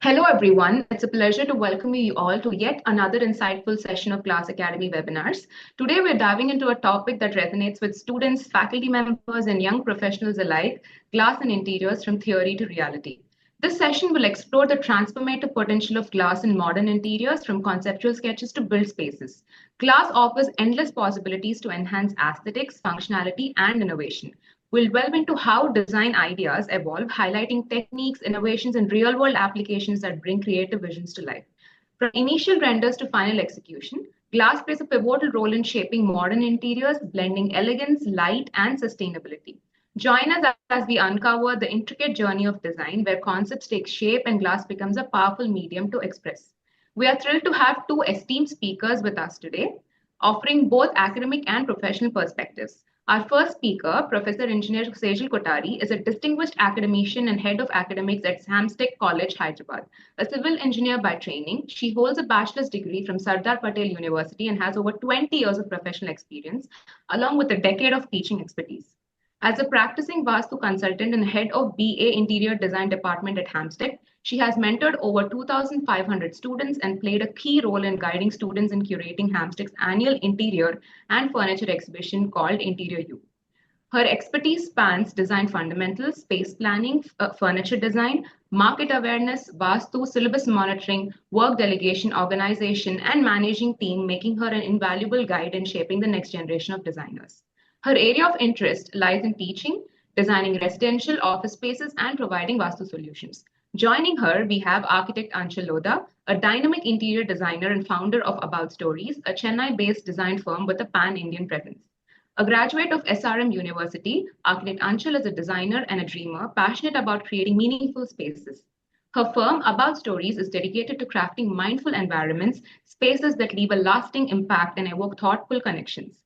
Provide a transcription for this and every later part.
Hello, everyone. It's a pleasure to welcome you all to yet another insightful session of Glass Academy webinars. Today, we're diving into a topic that resonates with students, faculty members, and young professionals alike, glass and interiors from theory to reality. This session will explore the transformative potential of glass in modern interiors from conceptual sketches to built spaces. Glass offers endless possibilities to enhance aesthetics, functionality, and innovation. We'll delve into how design ideas evolve, highlighting techniques, innovations, and real world applications that bring creative visions to life. From initial renders to final execution, glass plays a pivotal role in shaping modern interiors, blending elegance, light, and sustainability. Join us as we uncover the intricate journey of design where concepts take shape and glass becomes a powerful medium to express. We are thrilled to have two esteemed speakers with us today, offering both academic and professional perspectives. Our first speaker, Professor Engineer Sejal Kothari, is a distinguished academician and head of academics at Samstek College, Hyderabad. A civil engineer by training, she holds a bachelor's degree from Sardar Patel University and has over 20 years of professional experience, along with a decade of teaching expertise. As a practicing Vastu consultant and head of BA Interior Design Department at Hampstead, she has mentored over 2,500 students and played a key role in guiding students in curating Hampstead's annual interior and furniture exhibition called Interior U. Her expertise spans design fundamentals, space planning, furniture design, market awareness, Vastu, syllabus monitoring, work delegation, organization, and managing team, making her an invaluable guide in shaping the next generation of designers. Her area of interest lies in teaching, designing residential office spaces, and providing Vastu solutions. Joining her, we have architect Anchal Lodha, a dynamic interior designer and founder of About Stories, a Chennai based design firm with a pan Indian presence. A graduate of SRM University, architect Anchal is a designer and a dreamer, passionate about creating meaningful spaces. Her firm, About Stories, is dedicated to crafting mindful environments, spaces that leave a lasting impact and evoke thoughtful connections.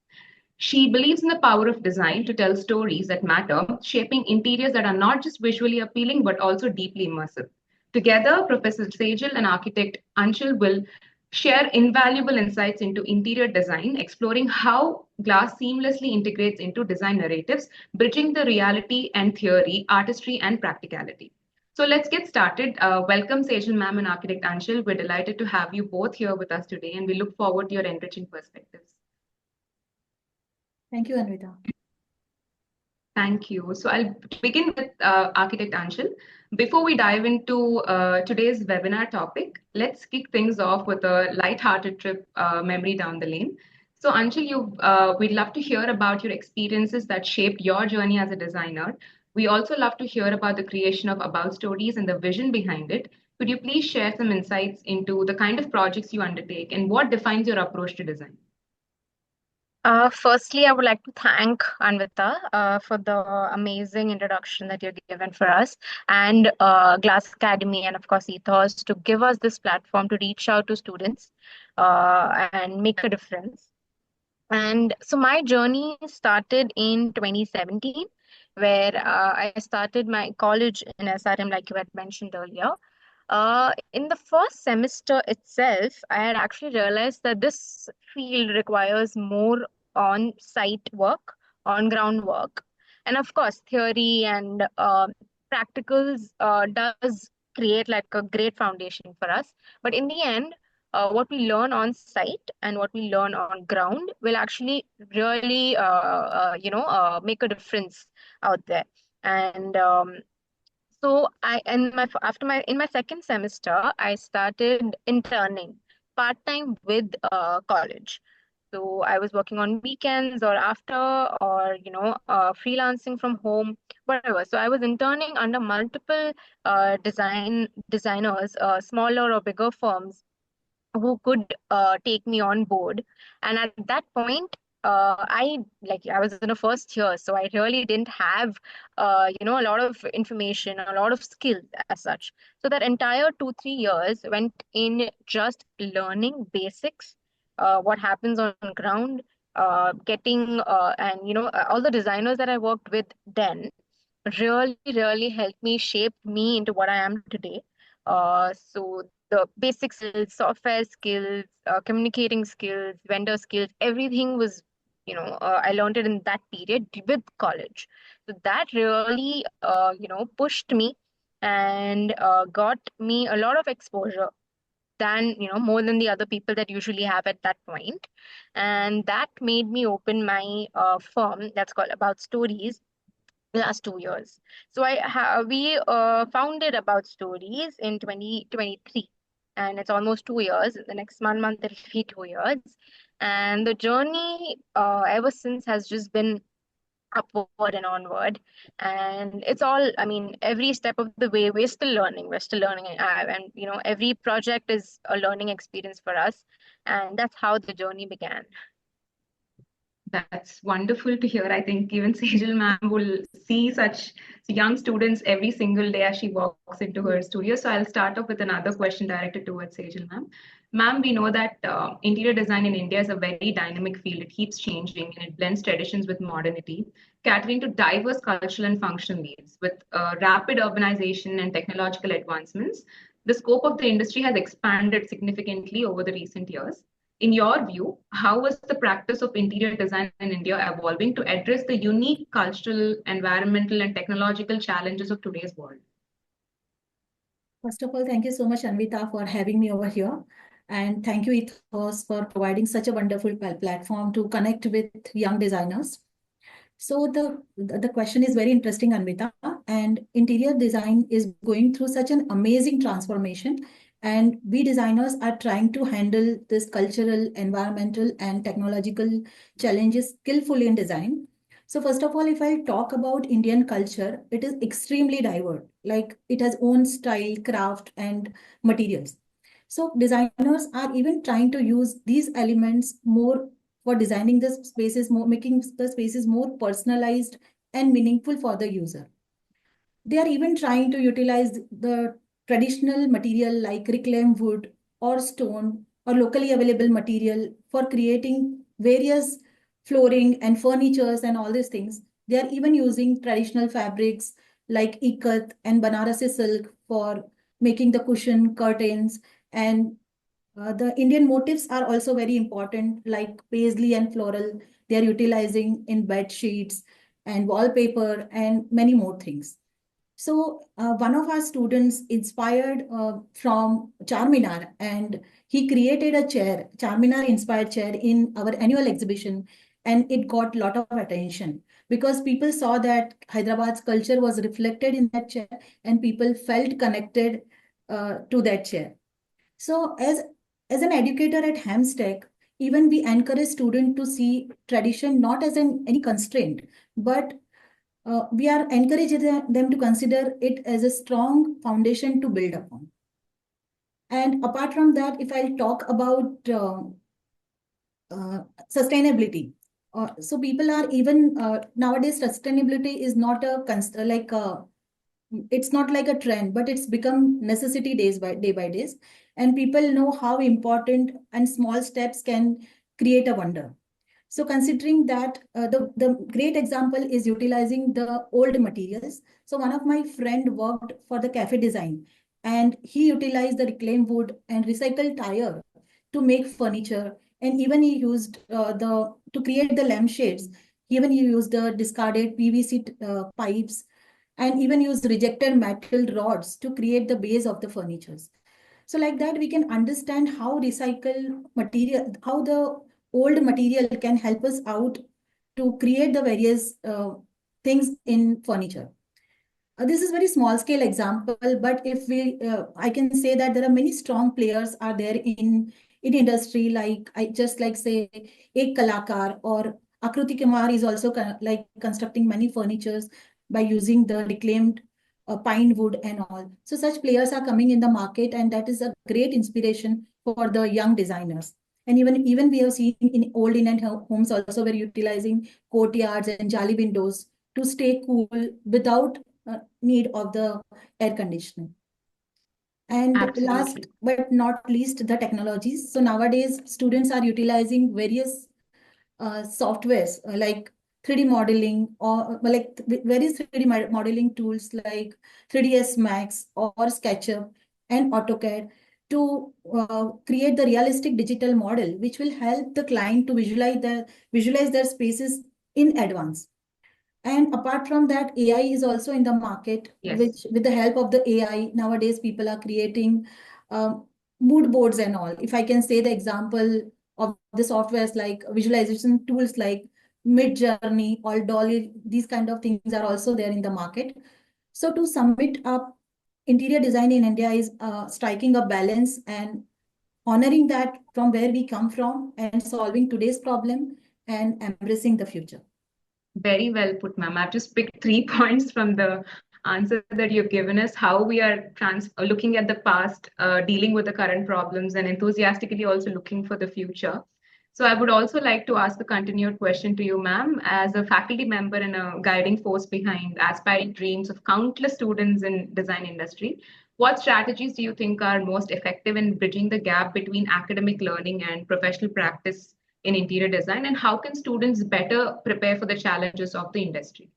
She believes in the power of design to tell stories that matter, shaping interiors that are not just visually appealing but also deeply immersive. Together, Professor Sejal and architect Anchal will share invaluable insights into interior design, exploring how glass seamlessly integrates into design narratives, bridging the reality and theory, artistry, and practicality. So let's get started. Welcome, Sejal ma'am and architect Anchal. We're delighted to have you both here with us today, and we look forward to your enriching perspectives. Thank you, Anvita. Thank you. So I'll begin with architect Anchal. Before we dive into today's webinar topic, let's kick things off with a light-hearted trip memory down the lane. So Anchal, we'd love to hear about your experiences that shaped your journey as a designer. We also love to hear about the creation of About Stories and the vision behind it. Could you please share some insights into the kind of projects you undertake and what defines your approach to design? Firstly, I would like to thank Anvita for the amazing introduction that you've given for us, and Glass Academy, and of course, Ethos, to give us this platform to reach out to students and make a difference. And so, my journey started in 2017, where I started my college in SRM, like you had mentioned earlier. In the first semester itself, I had actually realized that this field requires more on-site work, on-ground work, and of course, theory and practicals does create like a great foundation for us. But in the end, what we learn on site and what we learn on ground will actually really, make a difference out there. And so I in my after my in my second semester, I started interning part-time with college. So I was working on weekends or after, or freelancing from home, whatever. So I was interning under multiple designers, smaller or bigger firms who could take me on board. And at that point, I was in a first year, so I really didn't have a lot of information, a lot of skills as such. So that entire 2-3 years went in just learning basics, what happens on ground, getting and all the designers that I worked with then really, really helped me shape me into what I am today. So the basic skills, software skills, communicating skills, vendor skills, everything was, I learned it in that period with college. So that really, pushed me and got me a lot of exposure than, more than the other people that usually have at that point. And that made me open my firm that's called About Stories last 2 years. So we founded About Stories in 2023, and it's almost 2 years. The next month it'll be 2 years, and the journey ever since has just been upward and onward. And it's all, I mean, every step of the way we're still learning, and every project is a learning experience for us, and that's how the journey began. That's wonderful to hear. I think even Sejal ma'am will see such young students every single day as she walks into her studio. So I'll start off with another question directed towards Sejal ma'am. Ma'am, we know that interior design in India is a very dynamic field. It keeps changing and it blends traditions with modernity, catering to diverse cultural and functional needs. With rapid urbanization and technological advancements, the scope of the industry has expanded significantly over the recent years. In your view, how is the practice of interior design in India evolving to address the unique cultural, environmental, and technological challenges of today's world? First of all, thank you so much, Anvita, for having me over here. And thank you, Ethos, for providing such a wonderful platform to connect with young designers. So the question is very interesting, Anvita. And interior design is going through such an amazing transformation. And we designers are trying to handle this cultural, environmental, and technological challenges skillfully in design. So first of all, if I talk about Indian culture, it is extremely diverse. Like it has own style, craft, and materials. So designers are even trying to use these elements more for designing the spaces more, making the spaces more personalized and meaningful for the user. They are even trying to utilize the traditional material like reclaimed wood or stone or locally available material for creating various flooring and furnitures and all these things. They are even using traditional fabrics like ikat and Banarasi silk for making the cushion, curtains, and the Indian motifs are also very important, like paisley and floral. They are utilizing in bed sheets and wallpaper and many more things. So one of our students inspired from Charminar, and he created a chair, Charminar inspired chair in our annual exhibition, and it got a lot of attention because people saw that Hyderabad's culture was reflected in that chair, and people felt connected to that chair. So as an educator at Hamstech, even we encourage students to see tradition not as any constraint, but we are encouraging them to consider it as a strong foundation to build upon. And apart from that, if I talk about sustainability, so people are even nowadays sustainability is not a it's not like a trend, but it's become necessity day by days, and people know how important and small steps can create a wonder. So considering that, the great example is utilizing the old materials. So one of my friend worked for the cafe design, and he utilized the reclaimed wood and recycled tire to make furniture. And even he used to create the lampshades. Even he used the discarded PVC pipes, and even used rejected metal rods to create the base of the furnitures. So like that, we can understand how recycle material, how the old material can help us out to create the various things in furniture. This is very small scale example, but if I can say that there are many strong players are there in industry. Like I just like say Ek Kalakar or Akruti Kumar is also like constructing many furnitures by using the reclaimed pine wood and all. So such players are coming in the market, and that is a great inspiration for the young designers. And even we have seen in old Indian homes also we're utilizing courtyards and jali windows to stay cool without need of the air conditioning. And last Absolutely. but not least, the technologies. So nowadays, students are utilizing various softwares like 3D modeling or like various 3D modeling tools like 3ds Max or SketchUp and AutoCAD to create the realistic digital model, which will help the client to visualize their spaces in advance. And apart from that, AI is also in the market, Yes. which with the help of the AI, nowadays people are creating um, mood boards and all. If I can say the example of the softwares like visualization tools like Mid Journey or Dolly, these kind of things are also there in the market. So to sum it up, interior design in India is striking a balance and honoring that from where we come from and solving today's problem and embracing the future. Very well put, ma'am. I've just picked 3 points from the answer that you've given us, how we are looking at the past, dealing with the current problems, and enthusiastically also looking for the future. So I would also like to ask a continued question to you, ma'am. As a faculty member and a guiding force behind aspiring dreams of countless students in design industry, what strategies do you think are most effective in bridging the gap between academic learning and professional practice in interior design, and how can students better prepare for the challenges of the industry?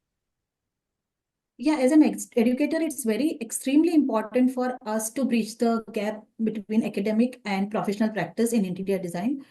Yeah, as an educator, it's very extremely important for us to bridge the gap between academic and professional practice in interior design.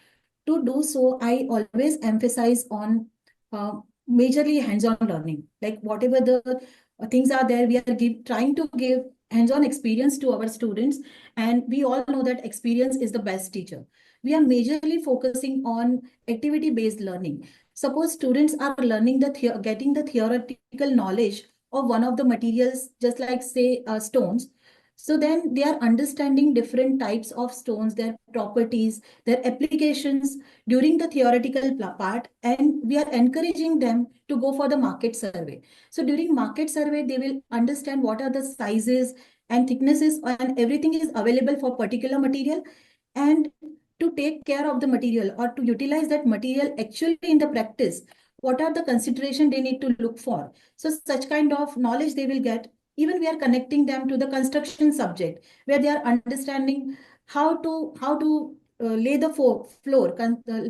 To do so, I always emphasize on uh, majorly hands-on learning. Like whatever the things are there, we are trying to give hands-on experience to our students. And we all know that experience is the best teacher. We are majorly focusing on activity-based learning. Suppose students are learning getting the theoretical knowledge of one of the materials, just like say stones. So then they are understanding different types of stones, their properties, their applications during the theoretical part, and we are encouraging them to go for the market survey. So during market survey, they will understand what are the sizes and thicknesses and everything is available for particular material, and to take care of the material or to utilize that material actually in the practice, what are the consideration they need to look for. So such kind of knowledge they will get. Even we are connecting them to the construction subject where they are understanding how to lay the floor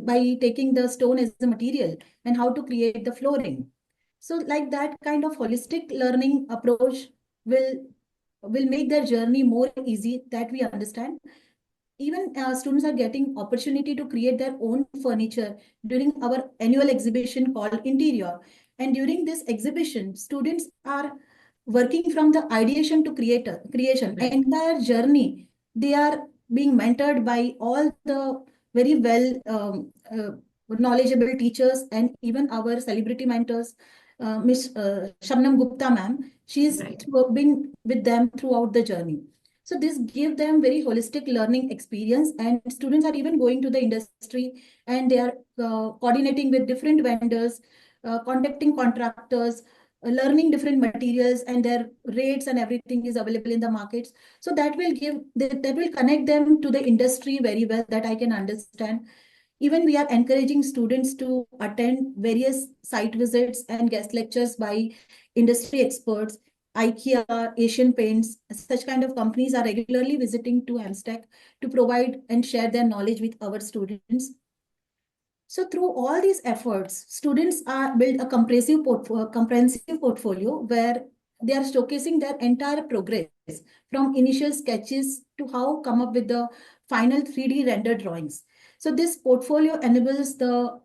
by taking the stone as a material and how to create the flooring. So like that kind of holistic learning approach will will make their journey more easy, that we understand. Even students are getting opportunity to create their own furniture during our annual exhibition called Interior. And during this exhibition, students are working from the ideation to creation. Right. Entire journey, they are being mentored by all the very well knowledgeable teachers and even our celebrity mentors, Miss Shabnam Gupta ma'am. She's Right. been with them throughout the journey. So this give them very holistic learning experience, and students are even going to the industry and they are coordinating with different vendors, contacting contractors, learning different materials and their rates and everything is available in the markets. So that will that will connect them to the industry very well, that I can understand. Even we are encouraging students to attend various site visits and guest lectures by industry experts. IKEA, Asian Paints, such kind of companies are regularly visiting to Amstack to provide and share their knowledge with our students. So through all these efforts, students are build a comprehensive portfolio where they are showcasing their entire progress from initial sketches to how come up with the final 3D render drawings. So this portfolio enables the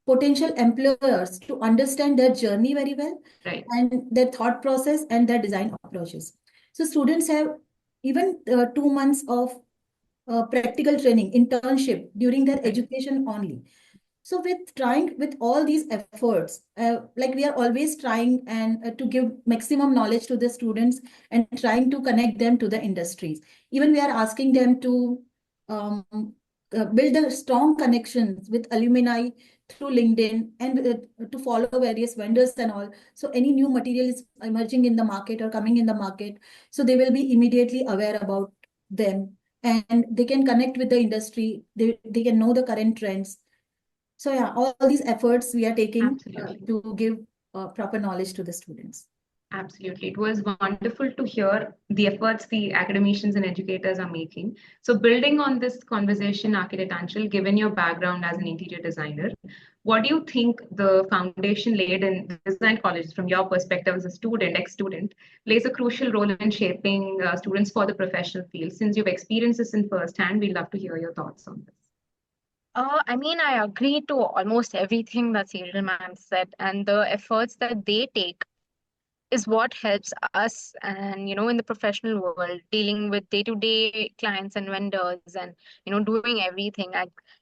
potential employers to understand their journey very well, Right. and their thought process and their design approaches. So students have even 2 months of practical training, internship during their Right. education only. So with trying with all these efforts, like we are always trying and to give maximum knowledge to the students and trying to connect them to the industries. Even we are asking them to um, build a strong connections with alumni through LinkedIn and to follow various vendors and all. So any new material is emerging in the market or coming in the market, so they will be immediately aware about them and they can connect with the industry. They can know the current trends. So yeah, all these efforts we are taking Absolutely. to give proper knowledge to the students. Absolutely. It was wonderful to hear the efforts the academicians and educators are making. So, building on this conversation, Architect Anchal, given your background as an interior designer, what do you think the foundation laid in design colleges, from your perspective as a student, ex-student, plays a crucial role in shaping students for the professional field? Since you've experienced this in firsthand, we'd love to hear your thoughts on this. I mean, I agree to almost everything that Sejal ma'am said, and the efforts that they take is what helps us and in the professional world dealing with day-to-day clients and vendors and doing everything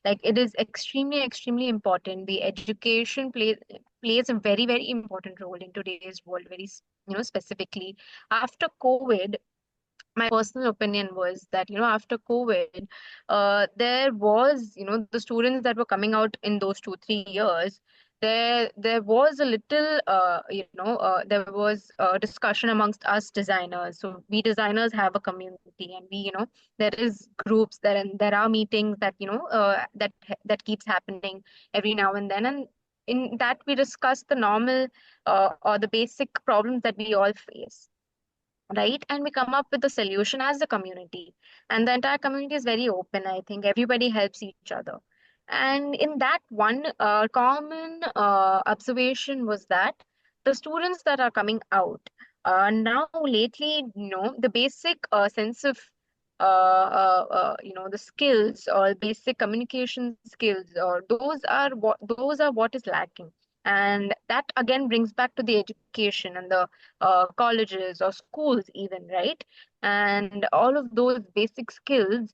like it is extremely important. The education plays a very important role in today's world, very specifically after COVID. My personal opinion was that after COVID, there was the students that were coming out in those 2 3 years, there was a little there was a discussion amongst us designers. So we designers have a community, and we there is groups there, and there are meetings that that keeps happening every now and then, and in that we discuss the normal or the basic problems that we all face, right? And we come up with a solution as a community. And the entire community is very open. I think everybody helps each other. And in that one common observation was that the students that are coming out now lately, the basic sense of the skills or basic communication skills, or those are what is lacking. And that again brings back to the education and the colleges or schools even, right? And all of those basic skills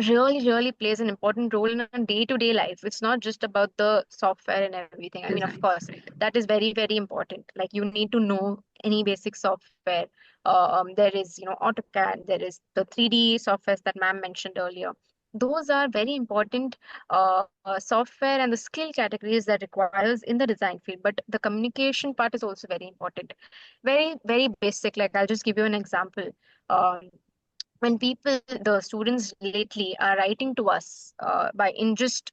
really plays an important role in our day-to-day life. It's not just about the software and everything. I mean, of Design, course, right? that is very important. Like you need to know any basic software. There is, AutoCAD, there is the 3D softwares that ma'am mentioned earlier. Those are very important software and the skill categories that requires in the design field. But the communication part is also very important. Very basic. Like I'll just give you an example. Um, when the students lately are writing to us by in just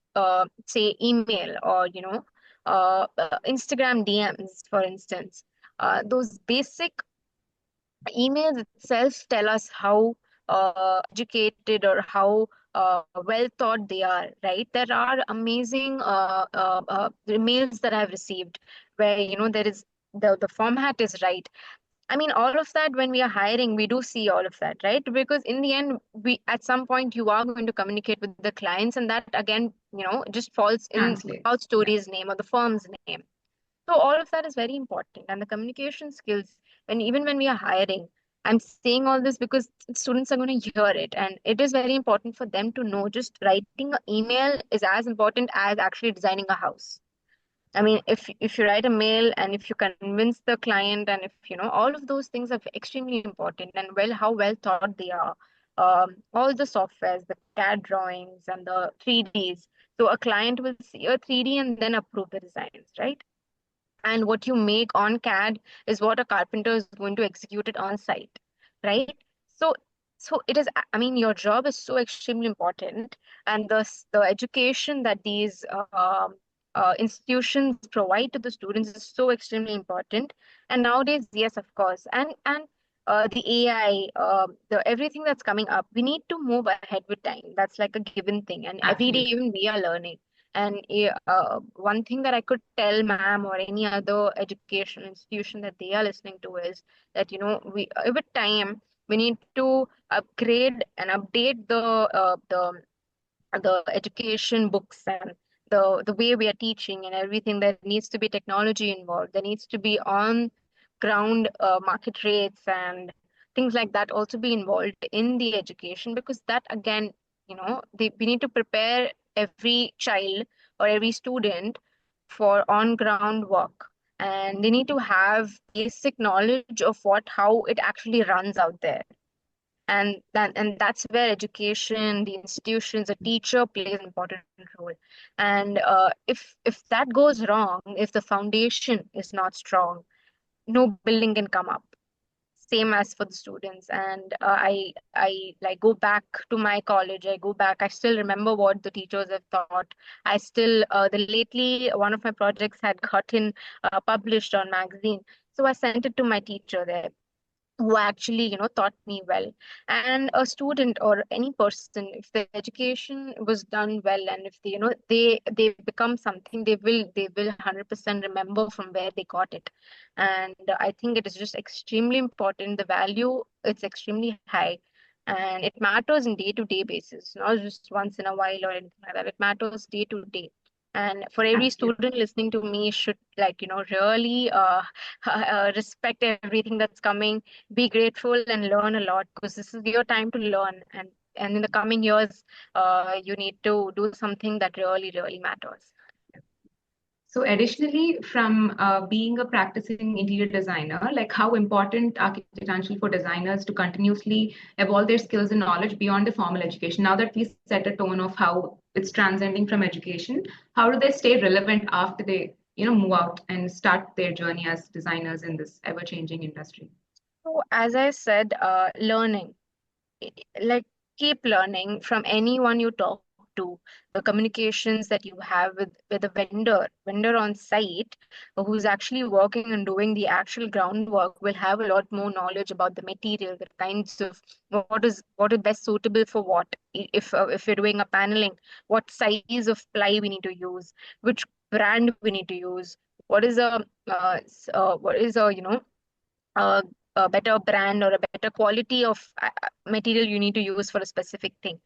say email or Instagram DMs, for instance, those basic emails itself tell us how educated or how well thought they are, right? There are amazing emails that I've received where there is the format is right. I mean, all of that when we are hiring, we do see all of that, right? Because in the end, we at some point you are going to communicate with the clients, and that again, just falls in Translates. about Yeah. story's name or the firm's name. So all of that is very important, and the communication skills. And even when we are hiring, I'm saying all this because students are going to hear it, and it is very important for them to know. Just writing an email is as important as actually designing a house. I mean, if you write a mail and if you convince the client, and if all of those things are extremely important, and how well thought they are. All the softwares, the CAD drawings and the 3Ds. So a client will see a 3D and then approve the designs, right? And what you make on CAD is what a carpenter is going to execute it on site, right? So, so it is. I mean, your job is so extremely important, and the education that these institutions provide to the students is so extremely important. And nowadays, yes, of course, and the AI, the everything that's coming up, we need to move ahead with time. That's like a given thing, and every day Absolutely. even we are learning. And one thing that I could tell ma'am or any other education institution that they are listening to is that, we with time we need to upgrade and update the education books and the way we are teaching and everything. There needs to be technology involved. There needs to be on ground market rates and things like that also be involved in the education, because that again, we need to prepare every child or every student for on ground work, and they need to have basic knowledge of how it actually runs out there. And that's where education, the institutions, a teacher plays an important role. And if that goes wrong, if the foundation is not strong, no building can come up. Same as for the students. And I like go back to my college. I go back. I still remember what the teachers have taught. I still the lately one of my projects had gotten published on magazine, so I sent it to my teacher there, who actually taught me well. And a student or any person, if the education was done well, and if they become something, they will 100% remember from where they got it. And I think it is just extremely important. The value, it's extremely high. and it matters in day-to-day basis, not just once in a while or anything like that. It matters day to day. And for every Absolutely. student listening to me should, like, really respect everything that's coming, be grateful and learn a lot, because this is your time to learn. And in the coming years, you need to do something that really, really matters. So additionally, from being a practicing interior designer, like how important architect Anchal for designers to continuously evolve their skills and knowledge beyond the formal education. Now that we set a tone of how it's transcending from education, how do they stay relevant after they, move out and start their journey as designers in this ever-changing industry? So as I said, learning, like, keep learning from anyone you talk to, the communications that you have with a vendor on site, who's actually working and doing the actual groundwork, will have a lot more knowledge about the material, the kinds of what is best suitable for what. If you're doing a paneling, what size of ply we need to use, which brand we need to use, what is a, a better brand or a better quality of material you need to use for a specific thing.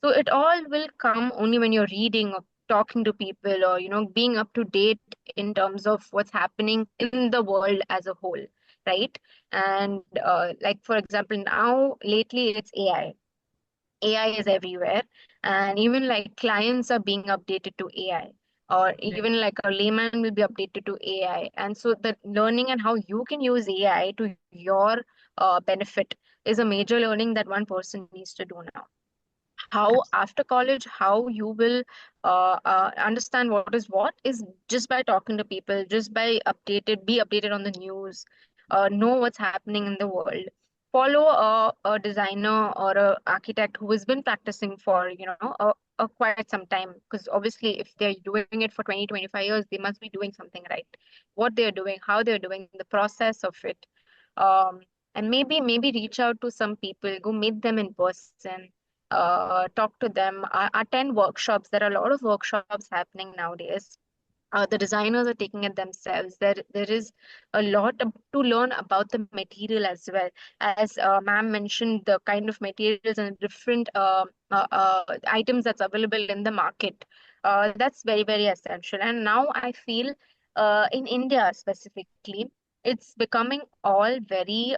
So it all will come only when you're reading or talking to people, or being up to date in terms of what's happening in the world as a whole, right? And like, for example, now lately it's AI is everywhere, and even like clients are being updated to AI, or Right. even like a layman will be updated to AI. And so the learning and how you can use AI to your benefit is a major learning that one person needs to do now. How after college, how you will understand what is just by talking to people, just by be updated on the news, know what's happening in the world. Follow a designer or a architect who has been practicing for quite some time, because obviously if they're doing it for 20-25 years, they must be doing something right. What they're doing, how they're doing the process of it. um, and maybe reach out to some people, go meet them in person, talk to them, attend workshops. There are a lot of workshops happening nowadays. The designers are taking it themselves. There is a lot to learn about the material as well. As ma'am mentioned, the kind of materials and different items that's available in the market. That's very, very essential. And now I feel in India specifically, it's becoming all very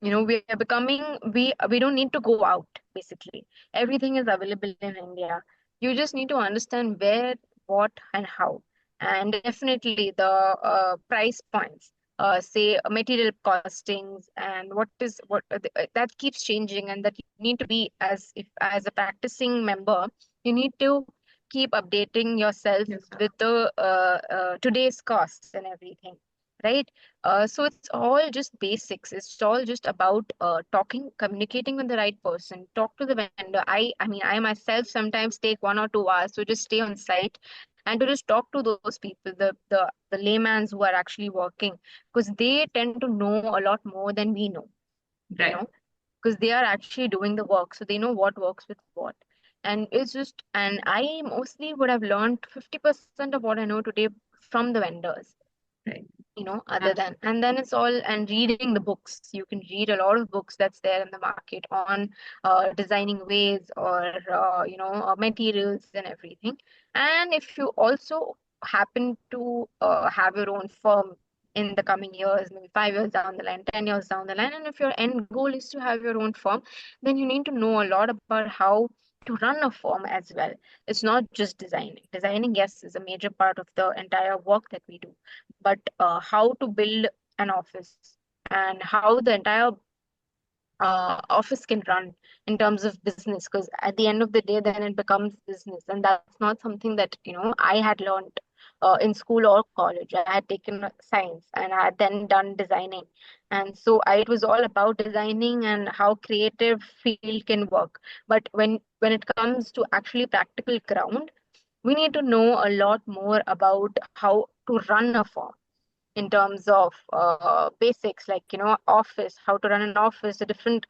we are becoming, we don't need to go out. Basically everything is available in India. You just need to understand where, what, and how. And definitely the price points, say material costings, and that keeps changing, and that you need to be, as a practicing member, you need to keep updating yourself Yes. with the today's costs and everything, right? So it's all just basics. It's all just about talking, communicating with the right person. Talk to the vendor. I mean, I myself sometimes take 1 or 2 hours to just stay on site and to just talk to those people, the layman's who are actually working, because they tend to know a lot more than we know, you Right. know, because they are actually doing the work, so they know what works with what. And I mostly would have learned 50% of what I know today from the vendors, Right. other than. And then it's all, and reading the books. You can read a lot of books that's there in the market on designing ways, or materials and everything. And if you also happen to have your own firm in the coming years, maybe 5 years down the line, 10 years down the line, and if your end goal is to have your own firm, then you need to know a lot about how to run a firm as well. It's not just designing, yes, is a major part of the entire work that we do, but how to build an office, and how the entire office can run in terms of business, because at the end of the day, then it becomes business. And that's not something that I had learned in school or college. I had taken science, and I had then done designing. And so it was all about designing and how creative field can work. But when it comes to actually practical ground, we need to know a lot more about how to run a firm in terms of basics, like office, how to run an office, the different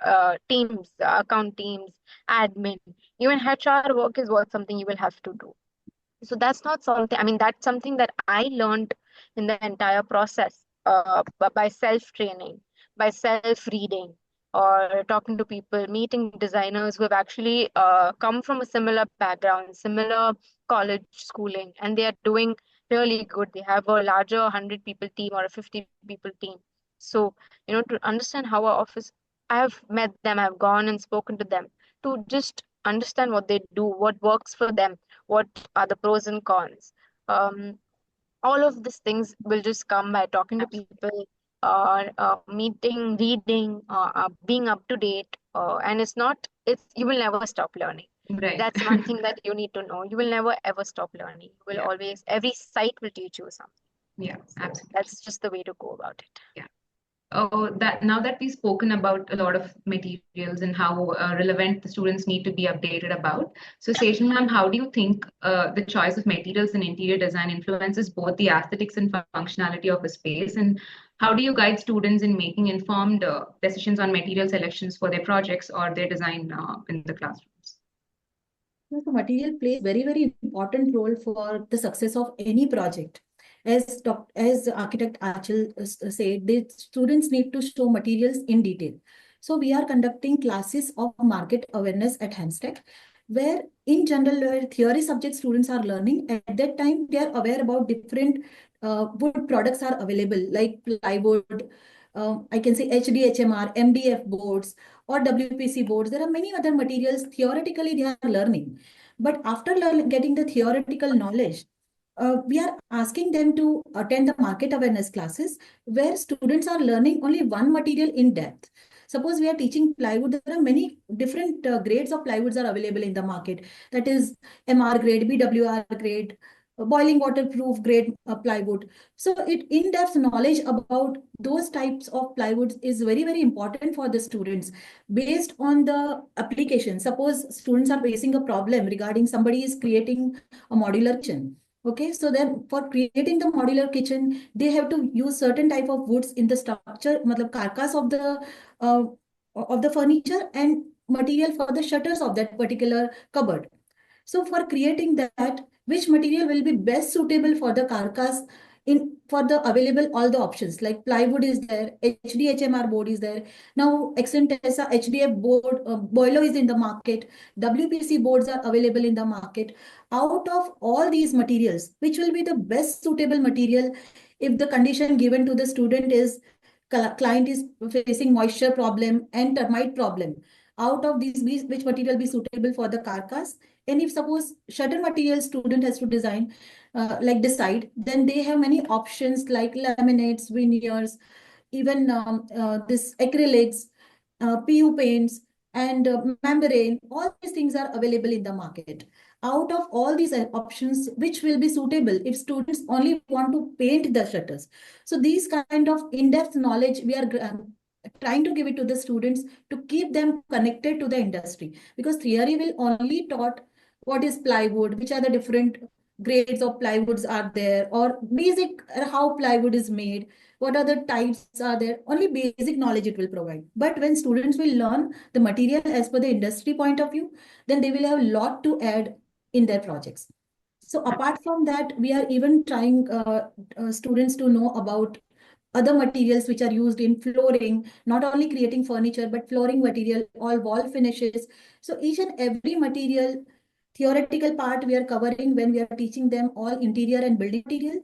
teams, account teams, admin, even HR work is what something you will have to do. So that's not something, I mean, that's something that I learned in the entire process, by self training, by self reading, or talking to people, meeting designers who have actually come from a similar background, similar college schooling, and they are doing really good. They have a larger 100 people team or a 50 people team. So, to understand how our office, I have met them, I've gone and spoken to them to just understand what they do, what works for them, what are the pros and cons. All of these things will just come by talking to people, meeting, reading, being up to date. And you will never stop learning. Right. That's one thing that you need to know. You will never ever stop learning. You will Yeah. always, every site will teach you something. Yeah, So absolutely. that's just the way to go about it. Yeah. Oh, that now that we've spoken about a lot of materials and how relevant the students need to be updated about. So, Sejal ma'am, how do you think the choice of materials in interior design influences both the aesthetics and functionality of a space? And how do you guide students in making informed decisions on material selections for their projects or their design in the classrooms? So material plays very, very important role for the success of any project. As architect Anchal said, the students need to show materials in detail. So we are conducting classes of market awareness at Hamstack, where in general, where theory subject students are learning, at that time they are aware about different wood products are available, like plywood, I can say HDHMR, MDF boards, or WPC boards. There are many other materials theoretically they are learning. But after getting the theoretical knowledge, we are asking them to attend the market awareness classes where students are learning only one material in depth. Suppose we are teaching plywood, there are many different grades of plywoods are available in the market. That is MR grade, BWR grade, boiling waterproof grade plywood. So in-depth knowledge about those types of plywoods is very, very important for the students based on the application. Suppose students are facing a problem regarding somebody is creating a modular kitchen. Okay, so then for creating the modular kitchen, they have to use certain type of woods in the structure, matlab carcass uh, of the furniture and material for the shutters of that particular cupboard. So for creating that, which material will be best suitable for the carcass in for the available all the options like plywood is there, HDHMR board is there. Now Accentessa HDF board, boiler is in the market, WPC boards are available in the market. Out of all these materials, which will be the best suitable material if the condition given to the student is client is facing moisture problem and termite problem? Out of these, which material be suitable for the carcass? And if suppose shutter material student has to design, like decide, then they have many options like laminates, veneers, even this acrylics, PU paints, and membrane. All these things are available in the market. Out of all these options, which will be suitable if students only want to paint the shutters? So these kind of in-depth knowledge we are trying to give it to the students to keep them connected to the industry, because theory will only taught what is plywood, which are the different grades of plywoods are there, or basic how plywood is made, what are the types are there, only basic knowledge it will provide. But when students will learn the material as per the industry point of view, then they will have a lot to add in their projects. So apart from that, we are even trying students to know about other materials which are used in flooring, not only creating furniture, but flooring material, all wall finishes. So each and every material, theoretical part we are covering when we are teaching them all interior and building material,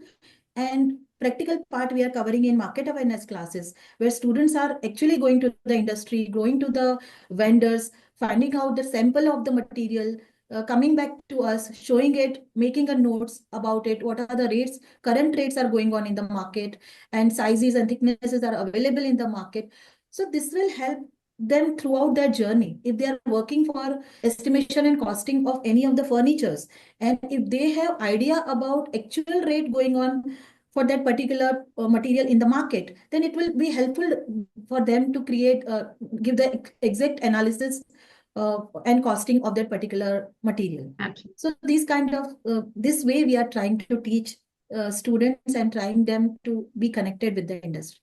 and practical part we are covering in market awareness classes, where students are actually going to the industry, going to the vendors, finding out the sample of the material, coming back to us, showing it, making a notes about it, what are the rates, current rates are going on in the market, and sizes and thicknesses are available in the market. So this will help them throughout their journey. If they are working for estimation and costing of any of the furnitures, and if they have idea about actual rate going on for that particular material in the market, then it will be helpful for them to create, give the exact analysis and costing of that particular material. Absolutely. So these kind of, this way we are trying to teach students and trying them to be connected with the industry.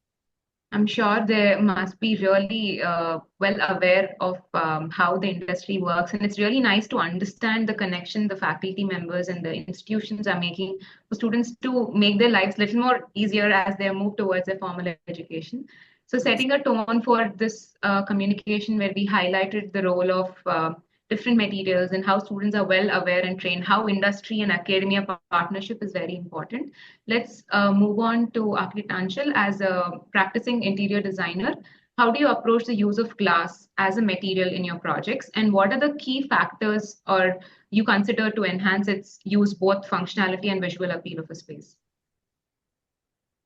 I'm sure they must be really well aware of how the industry works. And it's really nice to understand the connection the faculty members and the institutions are making for students to make their lives a little more easier as they move towards their formal education. So setting a tone for this communication where we highlighted the role of different materials and how students are well aware and trained, how industry and academia partnership is very important. Let's move on to architect Anchal as a practicing interior designer. How do you approach the use of glass as a material in your projects, and what are the key factors or you consider to enhance its use, both functionality and visual appeal of a space?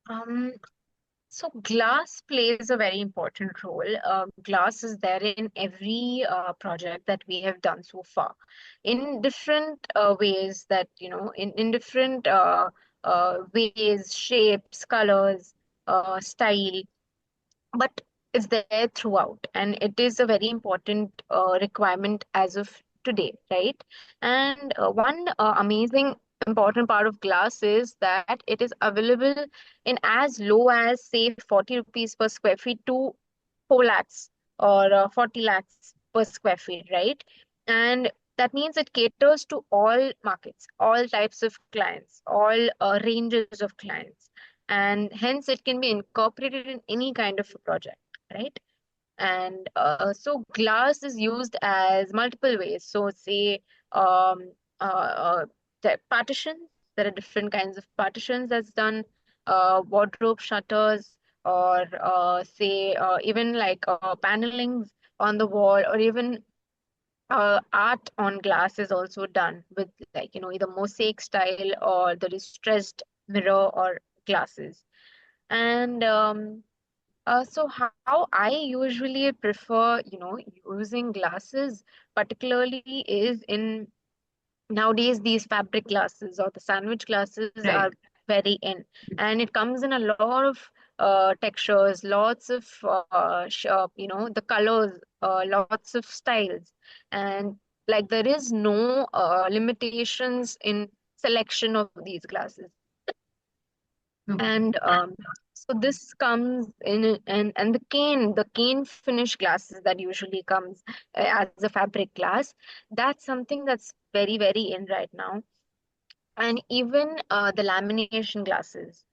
Um, So glass plays a very important role. Glass is there in every project that we have done so far, in different ways that, in different ways, shapes, colors, style, but it's there throughout, and it is a very important requirement as of today, right? And one amazing important part of glass is that it is available in as low as say 40 rupees per square feet to 4 lakhs or 40 lakhs per square feet, right? And that means it caters to all markets, all types of clients, all ranges of clients, and hence it can be incorporated in any kind of a project, right? And so glass is used as multiple ways. So say um, the partitions, there are different kinds of partitions that's done, wardrobe shutters, or say even like panelings on the wall, or even art on glass is also done with, like, either mosaic style or the distressed mirror or glasses. And so how I usually prefer, using glasses particularly is in nowadays these fabric glasses or the sandwich glasses Right. are very in, and it comes in a lot of textures, lots of the colors, lots of styles, and like there is no limitations in selection of these glasses. Okay. And so this comes in, and the cane finish glasses that usually comes as a fabric glass, that's something that's very very in right now. And even the lamination glasses,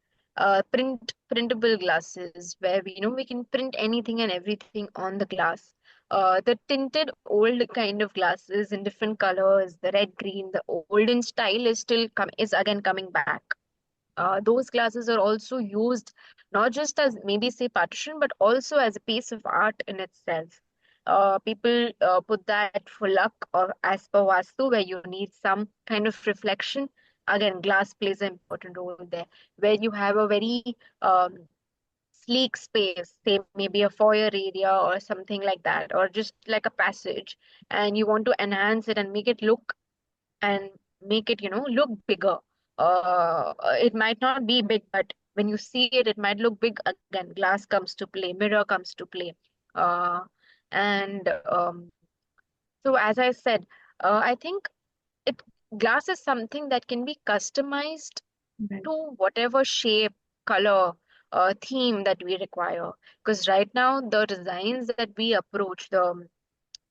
printable glasses, where we can print anything and everything on the glass. The tinted old kind of glasses in different colors, the red, green, the olden style is again coming back. Those glasses are also used not just as maybe say partition, but also as a piece of art in itself. People put that for luck or as per Vastu, where you need some kind of reflection. Again, glass plays an important role there, where you have a very sleek space, say maybe a foyer area or something like that, or just like a passage, and you want to enhance it and make it look and make it, look bigger. It might not be big, but when you see it, it might look big. Again, glass comes to play, mirror comes to play. Uh, and so, as I said, I think it glass is something that can be customized Right. to whatever shape, color, theme that we require. Because right now, the designs that we approach, the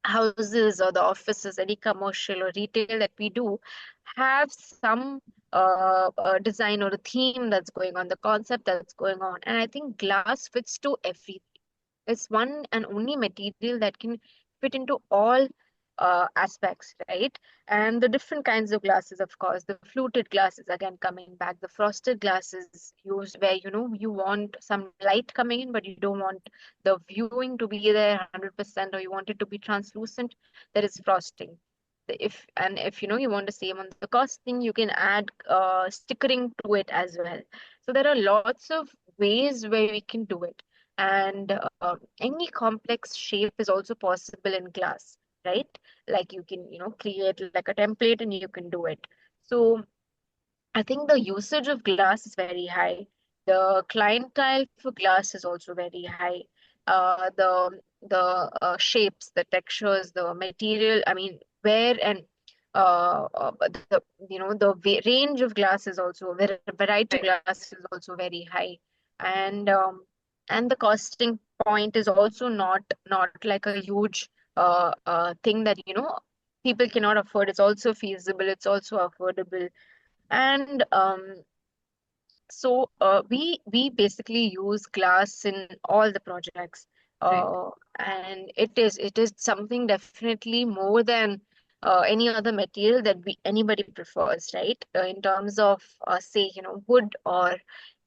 houses or the offices, any commercial or retail that we do, have some design or a theme that's going on, the concept that's going on. And I think glass fits to everything. It's one and only material that can fit into all aspects, right? And the different kinds of glasses, of course, the fluted glasses, again coming back, the frosted glasses used where you want some light coming in, but you don't want the viewing to be there 100%, or you want it to be translucent. There is frosting. If you want to save on the costing, you can add stickering to it as well. So there are lots of ways where we can do it, and any complex shape is also possible in glass, right? Like you can create like a template and you can do it. So I think the usage of glass is very high. The clientele for glass is also very high. The shapes, the textures, the material. I mean, where and the range of glass is also variety of Right. glass is also very high, and the costing point is also not like a huge thing that people cannot afford. It's also feasible. It's also affordable, and So we basically use glass in all the projects, Right. and it is something definitely more than any other material that we anybody prefers, right? In terms of say, wood or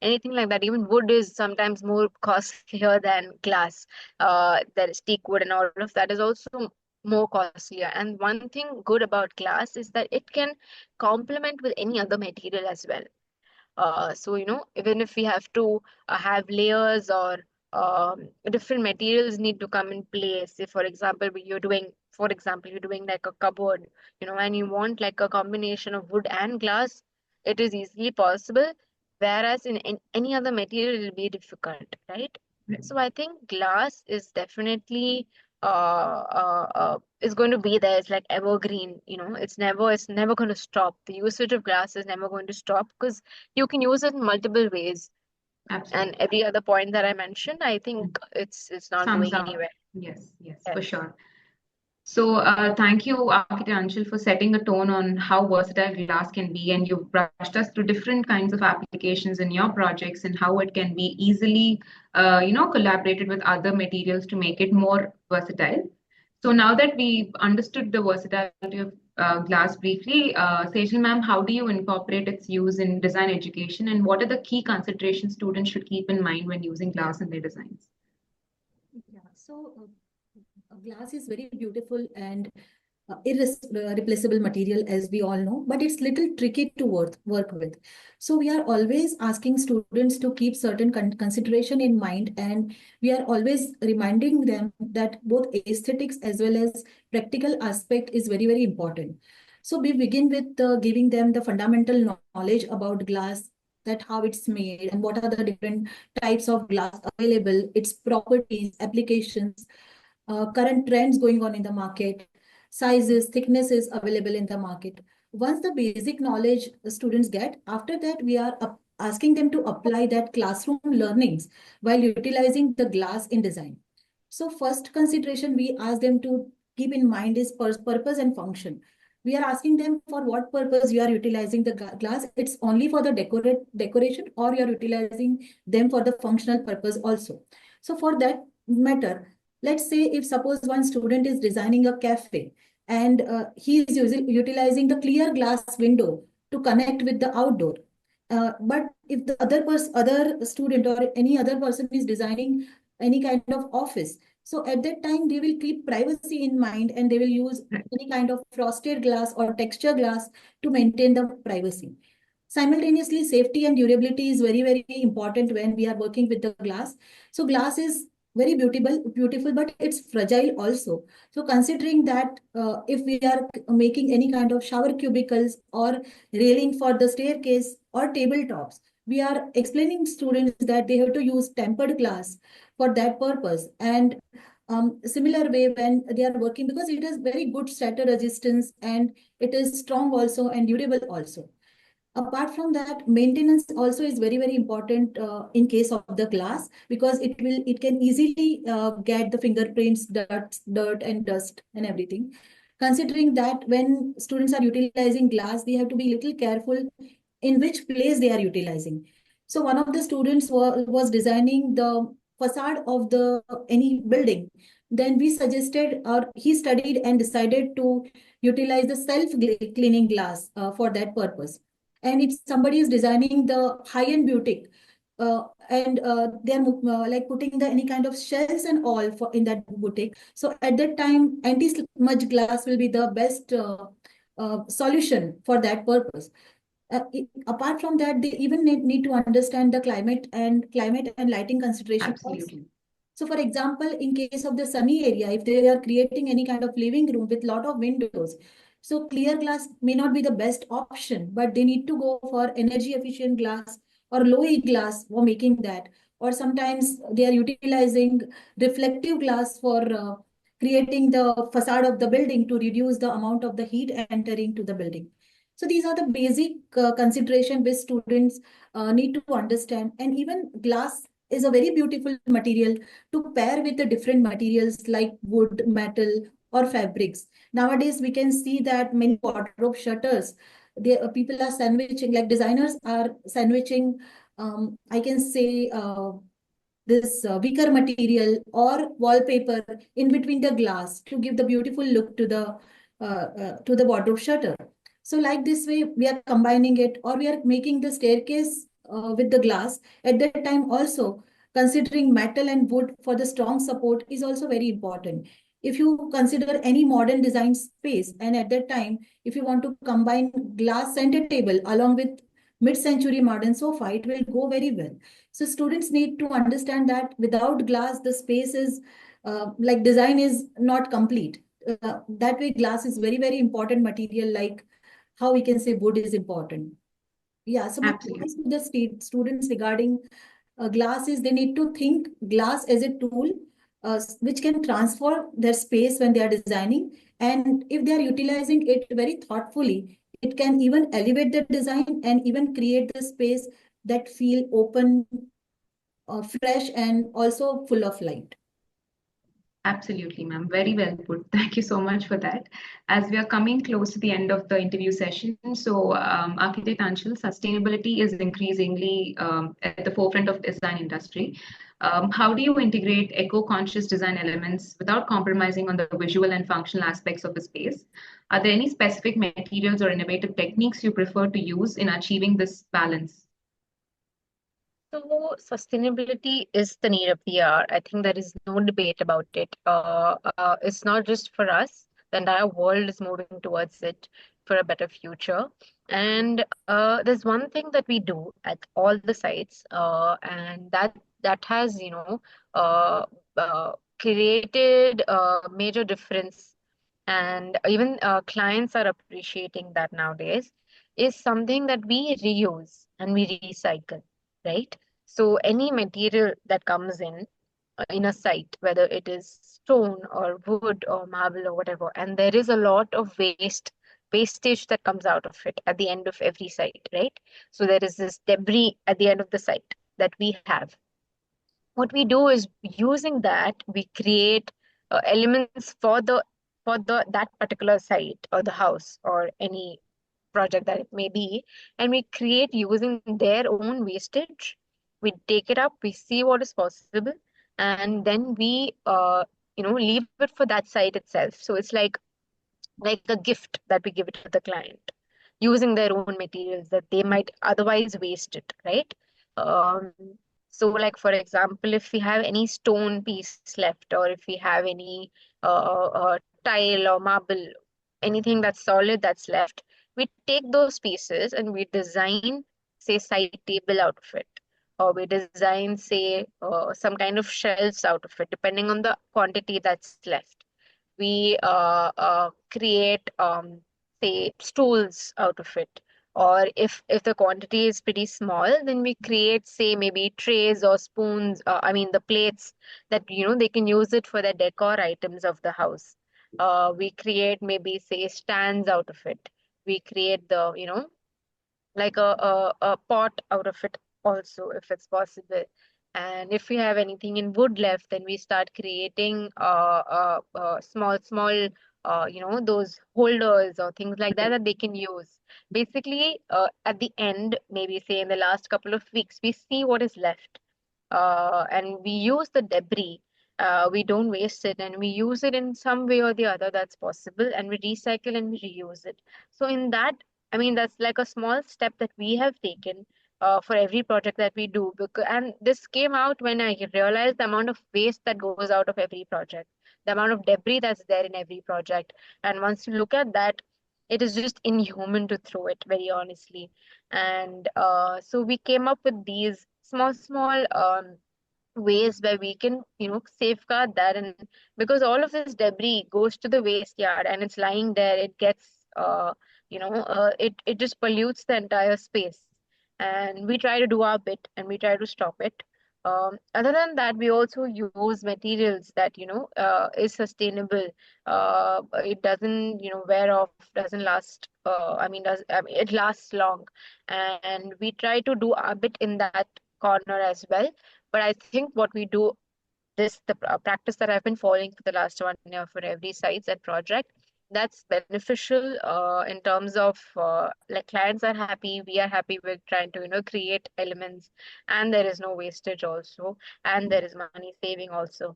anything like that. Even wood is sometimes more costlier than glass. There is teak wood, and all of that is also more costlier. And one thing good about glass is that it can complement with any other material as well. So, even if we have to have layers or different materials need to come in place. Say, for example, you're doing like a cupboard, and you want like a combination of wood and glass, it is easily possible. Whereas in any other material, it will be difficult, right? Right. So I think glass is definitely is going to be there. It's like evergreen, it's never going to stop. The usage of glass is never going to stop because you can use it in multiple ways. And Absolutely. every other point that I mentioned, I think it's not Sums going up. anywhere. Yes, yes, for Yes. sure. So, thank you, Architect Anchal, for setting the tone on how versatile glass can be. And you've brushed us through different kinds of applications in your projects and how it can be easily, collaborated with other materials to make it more versatile. So now that we've understood the versatility of glass briefly, Sejal ma'am, how do you incorporate its use in design education, and what are the key considerations students should keep in mind when using glass in their designs? Yeah, so glass is very beautiful and irreplaceable material, as we all know, but it's little tricky to work with. So we are always asking students to keep certain consideration in mind, and we are always reminding them that both aesthetics as well as practical aspect is very, very important. So we begin with giving them the fundamental knowledge about glass, that how it's made and what are the different types of glass available, its properties, applications, current trends going on in the market, sizes, thicknesses available in the market. Once the basic knowledge the students get, after that we are asking them to apply that classroom learnings while utilizing the glass in design. So first consideration we ask them to keep in mind is purpose and function. We are asking them for what purpose you are utilizing the glass. It's only for the decoration, or you are utilizing them for the functional purpose also. So for that matter, let's say if suppose one student is designing a cafe, and he is utilizing the clear glass window to connect with the outdoor. But if the other student or any other person is designing any kind of office, so at that time they will keep privacy in mind, and they will use Right. any kind of frosted glass or texture glass to maintain the privacy. Simultaneously, safety and durability is very, very important when we are working with the glass. So glass is very beautiful, but it's fragile also. So considering that, if we are making any kind of shower cubicles or railing for the staircase or tabletops, we are explaining students that they have to use tempered glass for that purpose. And similar way when they are working, because it has very good shatter resistance and it is strong also and durable also. Apart from that, maintenance also is very, very important in case of the glass, because it can easily get the fingerprints, dirt and dust and everything. Considering that when students are utilizing glass, they have to be little careful in which place they are utilizing. So one of the students was designing the facade of the any building. Then we suggested, or he studied and decided to utilize the self-cleaning glass for that purpose. And if somebody is designing the high-end boutique, and they're like putting the any kind of shells and all for in that boutique, so at that time anti-smudge glass will be the best solution for that purpose. Apart from that, they even need to understand the climate and lighting consideration also. Absolutely. So for example, in case of the sunny area, if they are creating any kind of living room with lot of windows, so clear glass may not be the best option, but they need to go for energy efficient glass or low E glass for making that. Or sometimes they are utilizing reflective glass for creating the facade of the building to reduce the amount of the heat entering to the building. So these are the basic consideration which students need to understand. And even glass is a very beautiful material to pair with the different materials like wood, metal, or fabrics. Nowadays, we can see that many wardrobe shutters, people are sandwiching, like designers are sandwiching I can say this wicker material or wallpaper in between the glass to give the beautiful look to the wardrobe shutter. So like this way, we are combining it, or we are making the staircase with the glass. At that time also, considering metal and wood for the strong support is also very important. If you consider any modern design space, and at that time, if you want to combine glass center table along with mid-century modern sofa, it will go very well. So students need to understand that without glass, the space is like design is not complete. That way, glass is very, very important material, like how we can say wood is important. Yeah, so my Absolutely. advice to the students regarding glass is they need to think glass as a tool which can transfer their space when they are designing. And if they are utilizing it very thoughtfully, it can even elevate the design and even create the space that feel open, fresh, and also full of light. Absolutely, ma'am. Very well put. Thank you so much for that. As we are coming close to the end of the interview session, so Architect Anchal, sustainability is increasingly at the forefront of design industry. How do you integrate eco-conscious design elements without compromising on the visual and functional aspects of a space? Are there any specific materials or innovative techniques you prefer to use in achieving this balance? So sustainability is the need of the hour. I think there is no debate about it. It's not just for us. The entire world is moving towards it for a better future. And there's one thing that we do at all the sites, and that has, uh, created a major difference, and even clients are appreciating that nowadays, is something that we reuse and we recycle, right? So any material that comes in a site, whether it is stone or wood or marble or whatever, and there is a lot of wastage that comes out of it at the end of every site, right? So there is this debris at the end of the site that we have. What we do is, using that, we create elements for the that particular site or the house or any project that it may be, and we create using their own wastage. We take it up, we see what is possible, and then we leave it for that site itself. So it's like a gift that we give it to the client using their own materials that they might otherwise waste it, right? Um, so, like for example, if we have any stone piece left, or if we have any tile or marble, anything that's solid that's left, we take those pieces and we design, say, side table out of it, or we design, say, some kind of shelves out of it, depending on the quantity that's left. We create, say, stools out of it. Or if the quantity is pretty small, then we create, say, maybe trays or spoons, I mean the plates, that they can use it for the decor items of the house. We create, maybe, say, stands out of it. We create the, like a pot out of it also, if it's possible. And if we have anything in wood left, then we start creating small, those holders or things like that that they can use. Basically, at the end, maybe say in the last couple of weeks, we see what is left, and we use the debris. We don't waste it, and we use it in some way or the other that's possible, and we recycle and we reuse it. So in that, I mean, that's like a small step that we have taken for every project that we do. Because, and this came out when I realized the amount of waste that goes out of every project, the amount of debris that's there in every project. And once you look at that, it is just inhuman to throw it, very honestly. And so we came up with these small ways where we can safeguard that. And because all of this debris goes to the waste yard and it's lying there, it gets it just pollutes the entire space. And we try to do our bit and we try to stop it. Other than that, we also use materials that is sustainable. It doesn't wear off, doesn't last, it lasts long. And we try to do our bit in that corner as well. But I think what we do, the practice that I've been following for the last 1 year for every sites and project, that's beneficial in terms of like clients are happy, we are happy with trying to create elements, and there is no wastage also, and there is money saving also.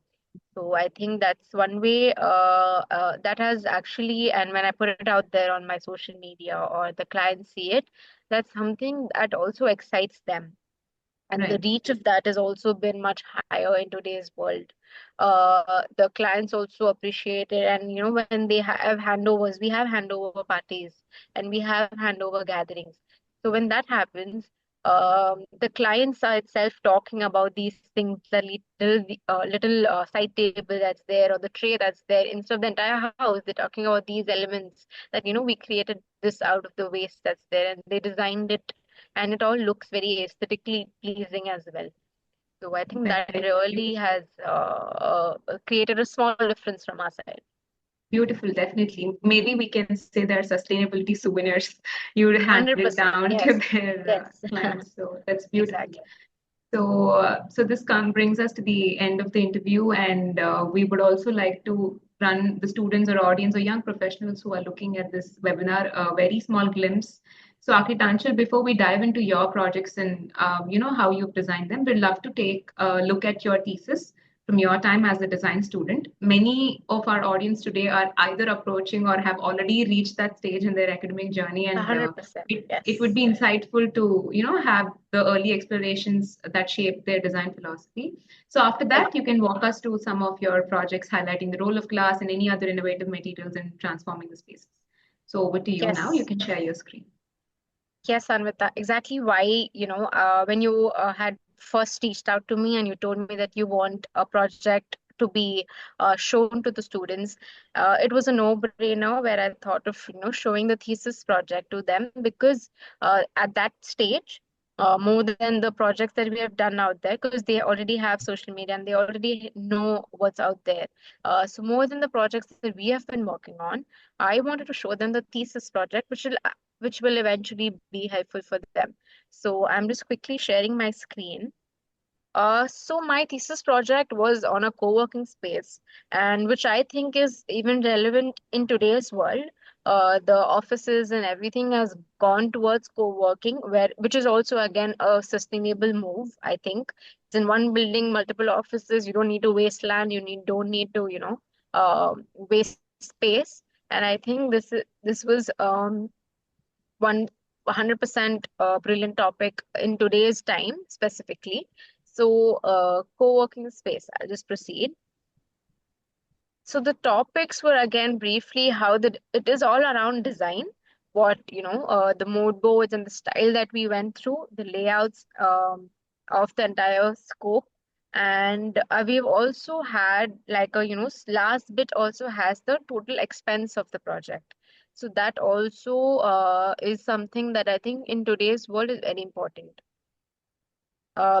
So I think that's one way that has actually, and when I put it out there on my social media or the clients see it, that's something that also excites them, and the Right. reach of that has also been much higher in today's world. The clients also appreciate it, and when they have handovers, we have handover parties and we have handover gatherings. So when that happens, the clients are itself talking about these things, the little side table that's there or the tray that's there, instead of the entire house. They're talking about these elements that we created this out of the waste that's there, and they designed it, and it all looks very aesthetically pleasing as well. So I think that Right. really has created a small difference from our side. Beautiful, definitely. Maybe we can say they're sustainability souvenirs you would hand it 100%. down to Yes. their Yes. clients. So that's beautiful. Exactly. So this brings us to the end of the interview, and we would also like to run the students or audience or young professionals who are looking at this webinar a very small glimpse. So, Anchal, before we dive into your projects and how you've designed them, we'd love to take a look at your thesis from your time as a design student. Many of our audience today are either approaching or have already reached that stage in their academic journey, and 100%. it would Yes. be insightful to have the early explorations that shaped their design philosophy. So after that, you can walk us through some of your projects highlighting the role of glass and any other innovative materials in transforming the spaces. So over to you now. You Yes. can share your screen. Yes, Anvita, exactly why, when you had first reached out to me and you told me that you want a project to be shown to the students, it was a no-brainer where I thought of, showing the thesis project to them, because at that stage, more than the projects that we have done out there, because they already have social media and they already know what's out there. So more than the projects that we have been working on, I wanted to show them the thesis project, which will eventually be helpful for them. So I'm just quickly sharing my screen. So my thesis project was on a co-working space, and which I think is even relevant in today's world. The offices and everything has gone towards co-working, which is also again a sustainable move. I think it's in one building, multiple offices. You don't need to waste land. Don't need to waste space. And I think this was one 100% brilliant topic in today's time specifically. So, co-working space, I'll just proceed. So the topics were again briefly how it is all around design, what the mood boards and the style that we went through, the layouts of the entire scope, and we've also had like a last bit also has the total expense of the project. So that also is something that I think in today's world is very important.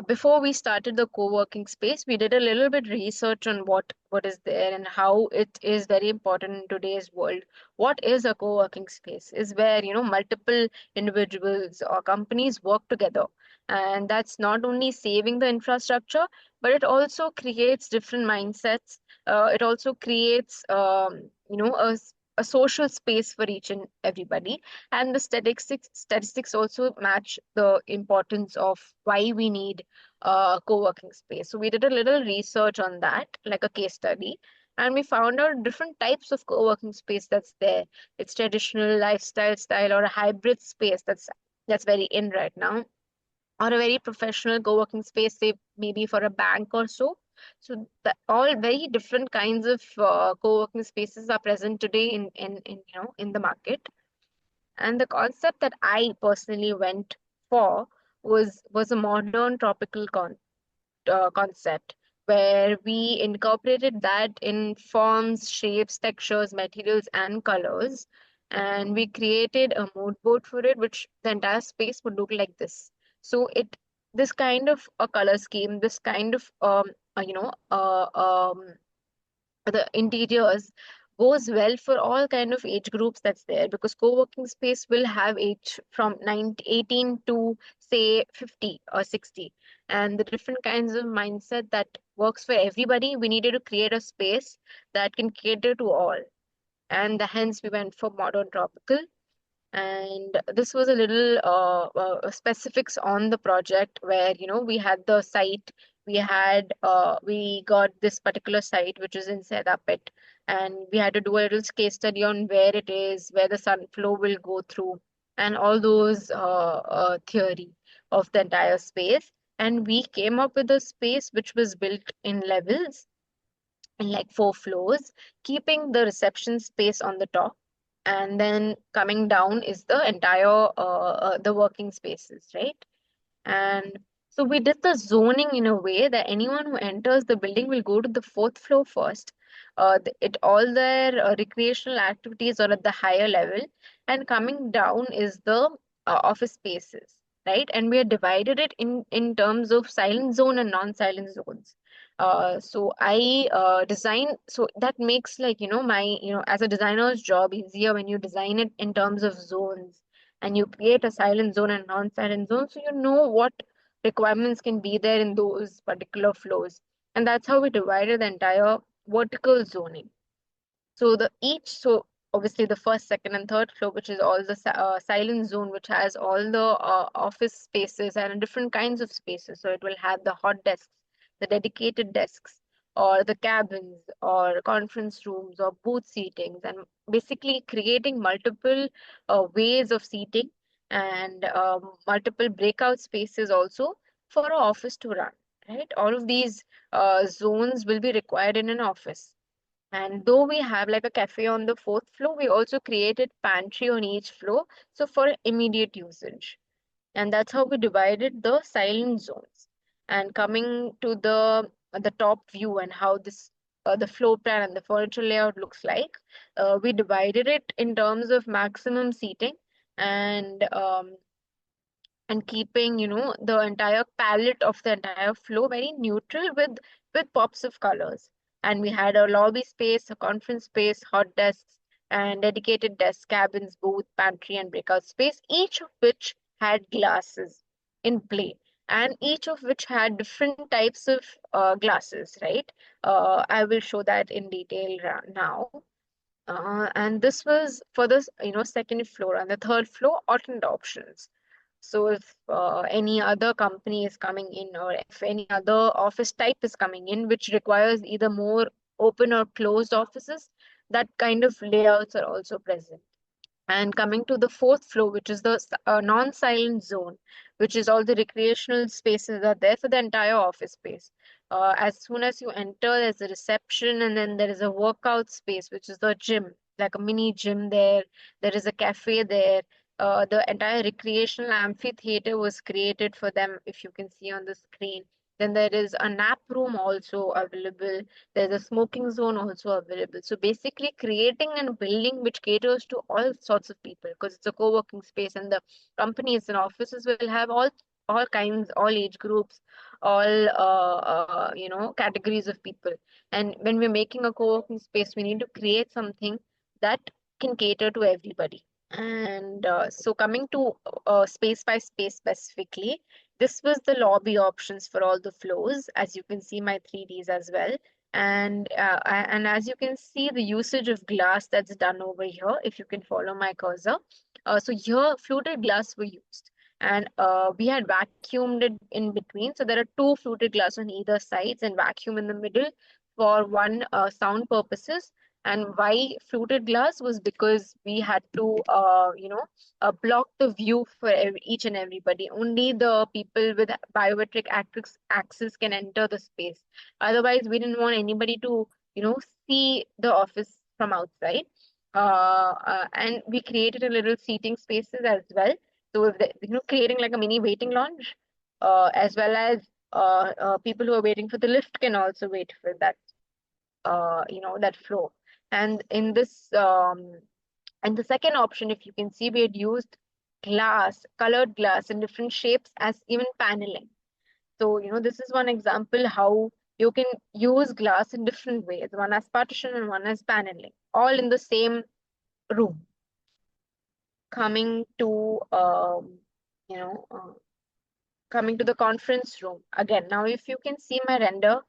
Before we started the co-working space, we did a little bit research on what is there and how it is very important in today's world. What is a co-working space? Is where multiple individuals or companies work together, and that's not only saving the infrastructure, but it also creates different mindsets. It also creates a social space for each and everybody, and the statistics also match the importance of why we need co-working space. So we did a little research on that, like a case study, and we found out different types of co-working space that's there. It's traditional lifestyle style or a hybrid space that's very in right now, or a very professional co-working space, say maybe for a bank or so. So all very different kinds of co-working spaces are present today in the market. And the concept that I personally went for was a modern tropical concept, where we incorporated that in forms, shapes, textures, materials, and colors. And we created a mood board for it, which the entire space would look like this. So this kind of a color scheme, this kind of the interiors goes well for all kind of age groups that's there, because co-working space will have age from 18 to say 50 or 60, and the different kinds of mindset that works for everybody. We needed to create a space that can cater to all. and hence we went for modern tropical. And this was a little specifics on the project where, we had the site, we got this particular site which is in Sedapet, and we had to do a little case study on where it is, where the sun flow will go through, and all those theory of the entire space. And we came up with a space which was built in levels in like 4 floors, keeping the reception space on the top, and then coming down is the entire the working spaces, right? And so we did the zoning in a way that anyone who enters the building will go to the fourth floor first. All their recreational activities are at the higher level, and coming down is the office spaces, right? And we have divided it in terms of silent zone and non-silent zones. So I design, so that makes like, as a designer's job easier when you design it in terms of zones, and you create a silent zone and non-silent zone, so you know what requirements can be there in those particular flows. And that's how we divided the entire vertical zoning. So obviously the first, second, and third floor, which is all the silent zone, which has all the office spaces and different kinds of spaces. So it will have the hot desks, the dedicated desks, or the cabins, or conference rooms, or booth seatings, and basically creating multiple ways of seating, and multiple breakout spaces also for an office to run. Right, all of these zones will be required in an office. And though we have like a cafe on the fourth floor, we also created pantry on each floor, so for immediate usage. And that's how we divided the silent zones. And coming to the top view and how this the floor plan and the furniture layout looks like, we divided it in terms of maximum seating, and keeping, the entire palette of the entire floor very neutral with pops of colors. And we had a lobby space, a conference space, hot desks, and dedicated desk cabins, booth, pantry, and breakout space, each of which had glasses in play, and each of which had different types of glasses, right? I will show that in detail now. And this was for the second floor. And the third floor, alternate options. So if any other company is coming in, or if any other office type is coming in, which requires either more open or closed offices, that kind of layouts are also present. And coming to the fourth floor, which is the non-silent zone, which is all the recreational spaces are there for the entire office space. As soon as you enter, there's a reception, and then there is a workout space, which is the gym, like a mini gym there. There is a cafe there. The entire recreational amphitheater was created for them, if you can see on the screen. Then there is a nap room also available. There's a smoking zone also available. So basically creating a building which caters to all sorts of people, because it's a co-working space, and the companies and offices will have all kinds, all age groups, all categories of people. And when we're making a co-working space, we need to create something that can cater to everybody. And so coming to space by space specifically, this was the lobby options for all the floors. As you can see my 3Ds as well. And as you can see the usage of glass that's done over here, if you can follow my cursor. So here fluted glass were used, and we had vacuumed it in between. So there are two fluted glass on either sides and vacuum in the middle for one sound purposes. And why fluted glass was because we had to block the view for each and everybody. Only the people with biometric access can enter the space. Otherwise, we didn't want anybody to, see the office from outside. And we created a little seating spaces as well. So, if creating like a mini waiting lounge, as well as people who are waiting for the lift can also wait for that, that flow. And in this, and the second option, if you can see, we had used glass, colored glass in different shapes as even paneling. So, this is one example how you can use glass in different ways, one as partition and one as paneling, all in the same room. Coming to, you know, uh, coming to the conference room again. Now, if you can see my render,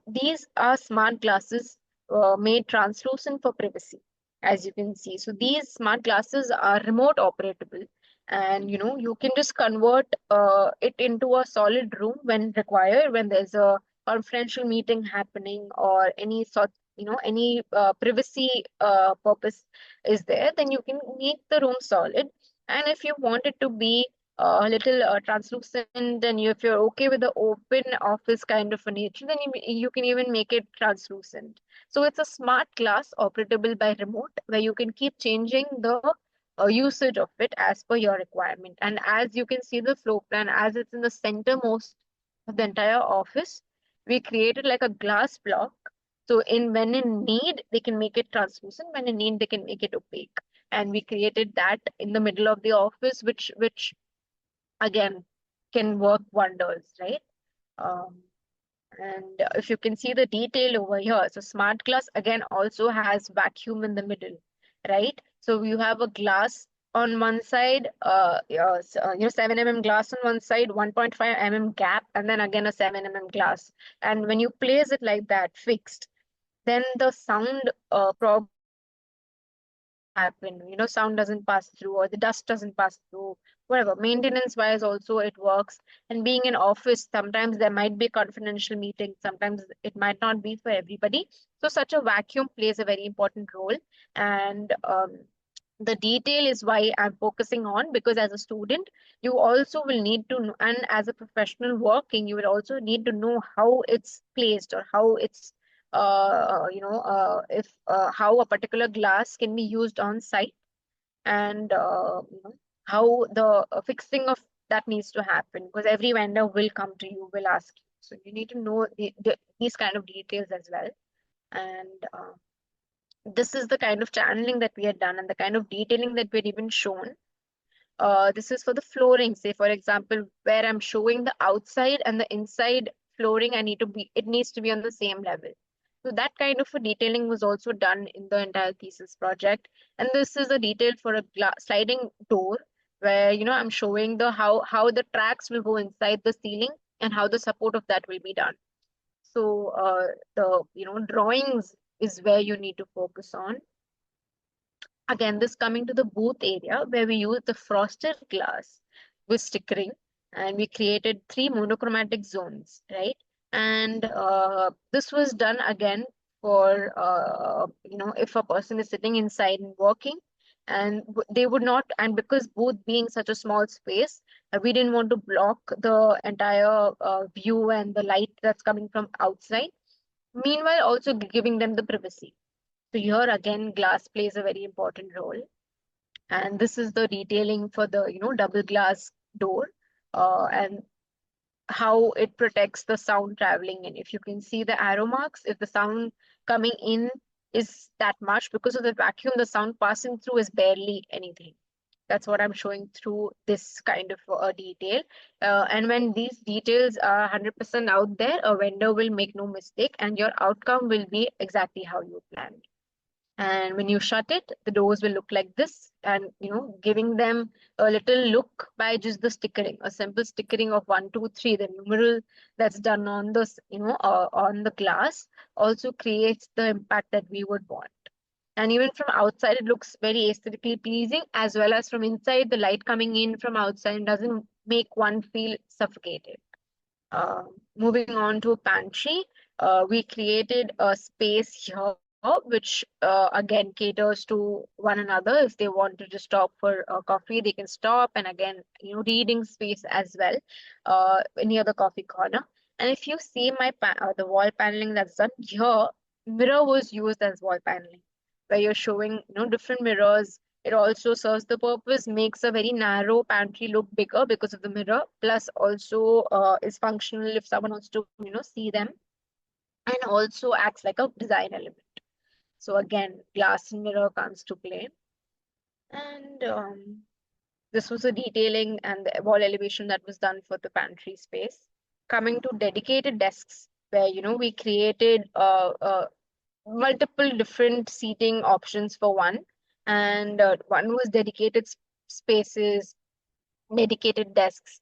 these are smart glasses made translucent for privacy, as you can see. So these smart glasses are remote operatable, and you can just convert it into a solid room when required, when there's a confidential meeting happening or any sort, any privacy purpose is there, then you can make the room solid. And if you want it to be a little translucent, and if you're okay with the open office kind of a nature, then you can even make it translucent. So it's a smart glass operable by remote, where you can keep changing the usage of it as per your requirement. And as you can see the floor plan, as it's in the centermost of the entire office, we created like a glass block. So when in need, they can make it translucent. When in need, they can make it opaque. And we created that in the middle of the office, which again can work wonders, right? Um, and if you can see the detail over here, so smart glass again also has vacuum in the middle, right? So you have a glass on one side, 7 mm glass on one side, 1.5 mm gap, and then again a 7 mm glass. And when you place it like that, fixed, then the sound problem doesn't happen. Sound doesn't pass through, or the dust doesn't pass through, whatever. Maintenance wise also it works. And being in office, sometimes there might be confidential meetings, sometimes it might not be for everybody. So such a vacuum plays a very important role. And the detail is why I'm focusing on, because as a student, you also will need to know, and as a professional working, you will also need to know how it's placed, or how it's if how a particular glass can be used on site, and how the fixing of that needs to happen, because every vendor will come to you, will ask you. So you need to know these kind of details as well. And this is the kind of channeling that we had done, and the kind of detailing that we had even shown. This is for the flooring, say for example, where I'm showing the outside and the inside flooring, it needs to be on the same level. So that kind of a detailing was also done in the entire thesis project. And this is a detail for a sliding door, where I'm showing the how the tracks will go inside the ceiling, and how the support of that will be done. So the drawings is where you need to focus on. Again, this coming to the booth area, where we use the frosted glass with stickering, and we created 3 monochromatic zones, right? And this was done again for if a person is sitting inside and working, and they would not, and because booth being such a small space, we didn't want to block the entire view and the light that's coming from outside, meanwhile also giving them the privacy. So here again, glass plays a very important role. And this is the detailing for the double glass door, and how it protects the sound traveling in. If you can see the arrow marks, if the sound coming in is that much, because of the vacuum, the sound passing through is barely anything. That's what I'm showing through this kind of detail. And when these details are 100% out there, a vendor will make no mistake, and your outcome will be exactly how you planned. And when you shut it, the doors will look like this, and giving them a little look by just the stickering, a simple stickering of 1 2 3, the numeral that's done on this on the glass, also creates the impact that we would want. And even from outside, it looks very aesthetically pleasing, as well as from inside, the light coming in from outside doesn't make one feel suffocated. Moving on to pantry, we created a space here, which again caters to one another. If they want to just stop for coffee, they can stop, and again, reading space as well, near the coffee corner. And if you see the wall paneling that's done here, mirror was used as wall paneling, where you're showing different mirrors. It also serves the purpose, makes a very narrow pantry look bigger because of the mirror, plus also is functional if someone wants to, see them, and also acts like a design element. So again, glass and mirror comes to play. And this was a detailing and the wall elevation that was done for the pantry space. Coming to dedicated desks, where, we created multiple different seating options for one. And one was dedicated spaces, dedicated desks,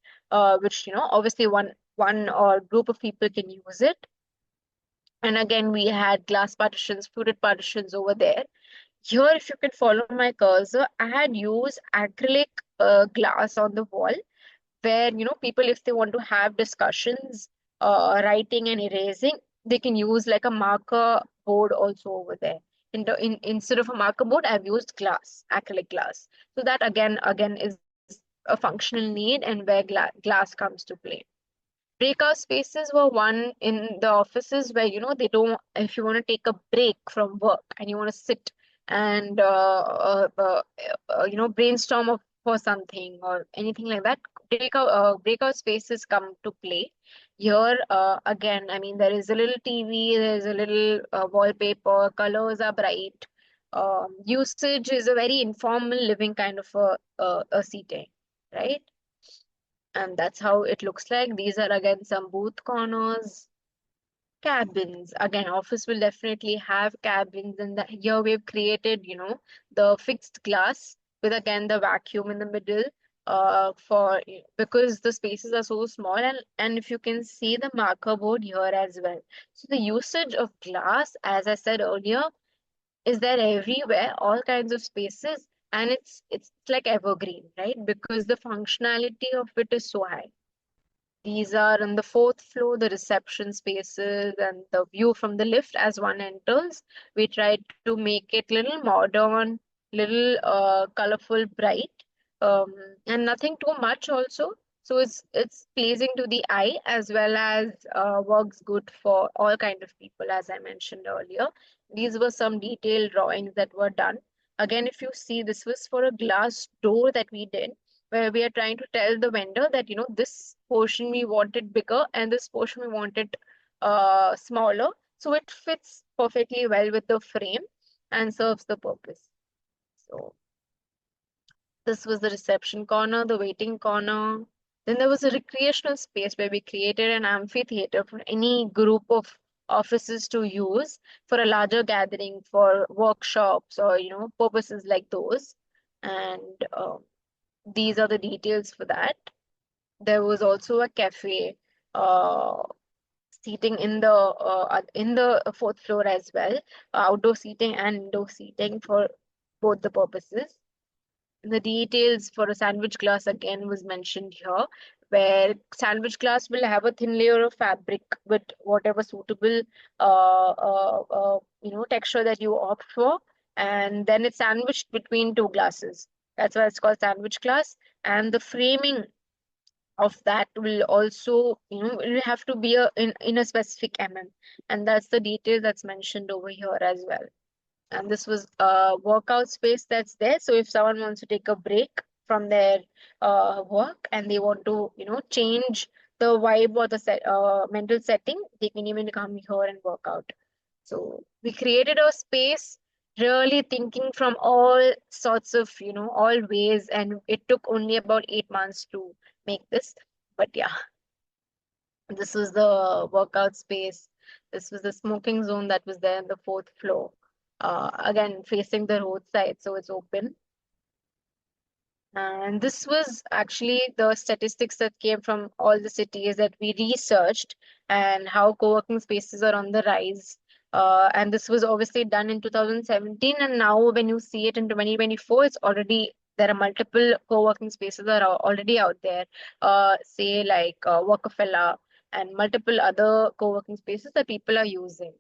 which obviously one or group of people can use it. And again, we had glass partitions, fluted partitions over there. Here, if you can follow my cursor, I had used acrylic glass on the wall where, people, if they want to have discussions, writing and erasing, they can use like a marker board also over there. Instead of a marker board, I've used glass, acrylic glass. So that again is a functional need and where glass comes to play. Breakout spaces were one in the offices where, they don't, if you want to take a break from work and you want to sit and, brainstorm for something or anything like that, breakout spaces come to play. Here, again, I mean, there is a little TV, there's a little wallpaper, colors are bright. Usage is a very informal living kind of a seating, right? And that's how it looks like. These are again some booth corners, cabins. Again, office will definitely have cabins, and here we've created, the fixed glass with again the vacuum in the middle. For because the spaces are so small, and if you can see the marker board here as well. So the usage of glass, as I said earlier, is there everywhere, all kinds of spaces, and it's like evergreen, right? Because the functionality of it is so high. These are on the fourth floor, the reception spaces and the view from the lift as one enters. We tried to make it little modern, little colorful, bright, um, and nothing too much also. So it's pleasing to the eye as well as works good for all kind of people, as I mentioned earlier. These were some detailed drawings that were done. Again, if you see, this was for a glass door that we did where we are trying to tell the vendor that this portion we wanted bigger and this portion we wanted smaller, so it fits perfectly well with the frame and serves the purpose. So this was the reception corner, the waiting corner. Then there was a recreational space where we created an amphitheater for any group of offices to use for a larger gathering, for workshops or purposes like those. And these are the details for that. There was also a cafe, uh, seating in the fourth floor as well, outdoor seating and indoor seating for both the purposes. The details for a sandwich glass again was mentioned here, where sandwich glass will have a thin layer of fabric with whatever suitable texture that you opt for, and then it's sandwiched between two glasses. That's why it's called sandwich glass. And the framing of that will also, it will have to be in a specific and that's the detail that's mentioned over here as well. And this was a workout space that's there. So if someone wants to take a break from their work and they want to, change the vibe or the mental setting, they can even come here and work out. So we created a space really thinking from all sorts of, all ways, and it took only about 8 months to make this. But yeah, this was the workout space. This was the smoking zone that was there on the fourth floor. Again, facing the roadside, so it's open. And this was actually the statistics that came from all the cities that we researched and how co-working spaces are on the rise. And this was obviously done in 2017. And now when you see it in 2024, it's already, there are multiple co-working spaces that are already out there. Say like Rockefeller and multiple other co-working spaces that people are using.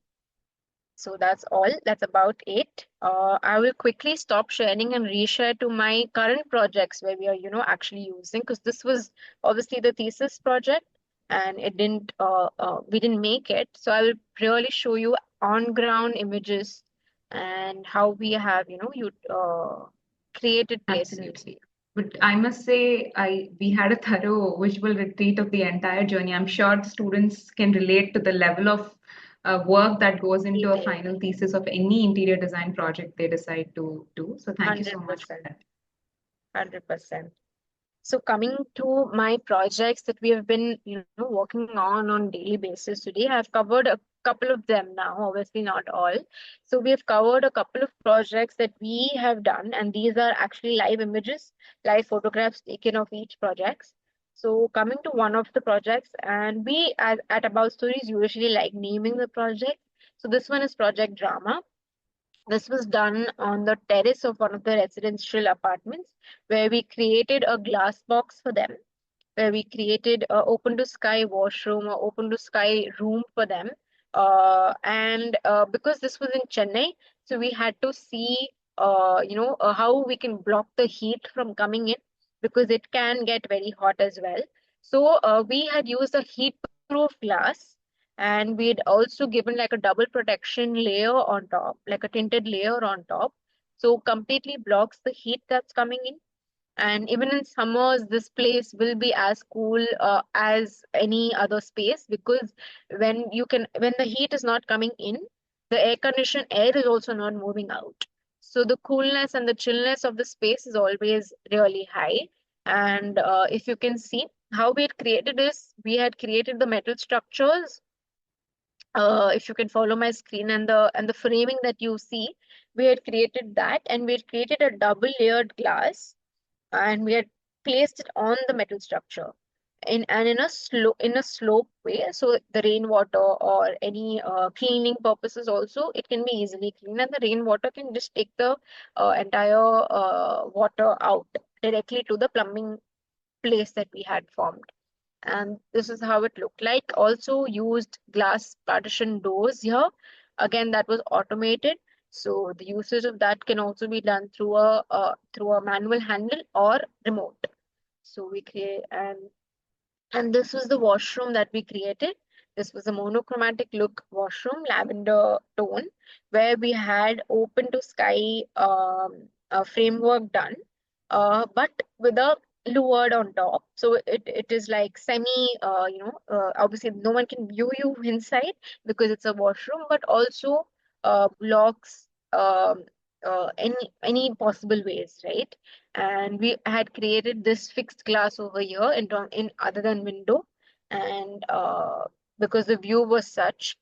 So that's all. That's about it. I will quickly stop sharing and reshare to my current projects where we are, actually using, because this was obviously the thesis project and it didn't, we didn't make it. So I will really show you on ground images and how we have, created places. Absolutely. But I must say, we had a thorough visual retreat of the entire journey. I'm sure students can relate to the level of work that goes into a final thesis of any interior design project they decide to do. So thank you so much for that. 100%. So coming to my projects that we have been, working on daily basis today, I've covered a couple of them now, obviously not all. So we have covered a couple of projects that we have done, and these are actually live images, live photographs taken of each projects. So coming to one of the projects, and we at About Stories usually like naming the project. So this one is Project Drama. This was done on the terrace of one of the residential apartments, where we created a glass box for them, where we created a open to sky washroom or open to sky room for them. And because this was in Chennai, so we had to see, how we can block the heat from coming in, because it can get very hot as well. So we had used a heat-proof glass, and we had also given like a double protection layer on top, like a tinted layer on top, so completely blocks the heat that's coming in. And even in summers, this place will be as cool as any other space, because when the heat is not coming in, the air conditioned air is also not moving out. So the coolness and the chillness of the space is always really high. And if you can see how we had created this, we had created the metal structures. If you can follow my screen, and the framing that you see, we had created that, and we had created a double layered glass, and we had placed it on the metal structure in a slope way, so the rainwater or any cleaning purposes also, it can be easily cleaned, and the rainwater can just take the entire water out directly to the plumbing place that we had formed. And this is how it looked like. Also used glass partition doors here. Again, that was automated. So the usage of that can also be done through a manual handle or remote. So we create, and this was the washroom that we created. This was a monochromatic look washroom, lavender tone, where we had open to sky framework done, but with a lowered on top. So it is like semi, obviously no one can view you inside because it's a washroom, but also blocks any possible ways, right? And we had created this fixed glass over here in other than window, and because the view was such,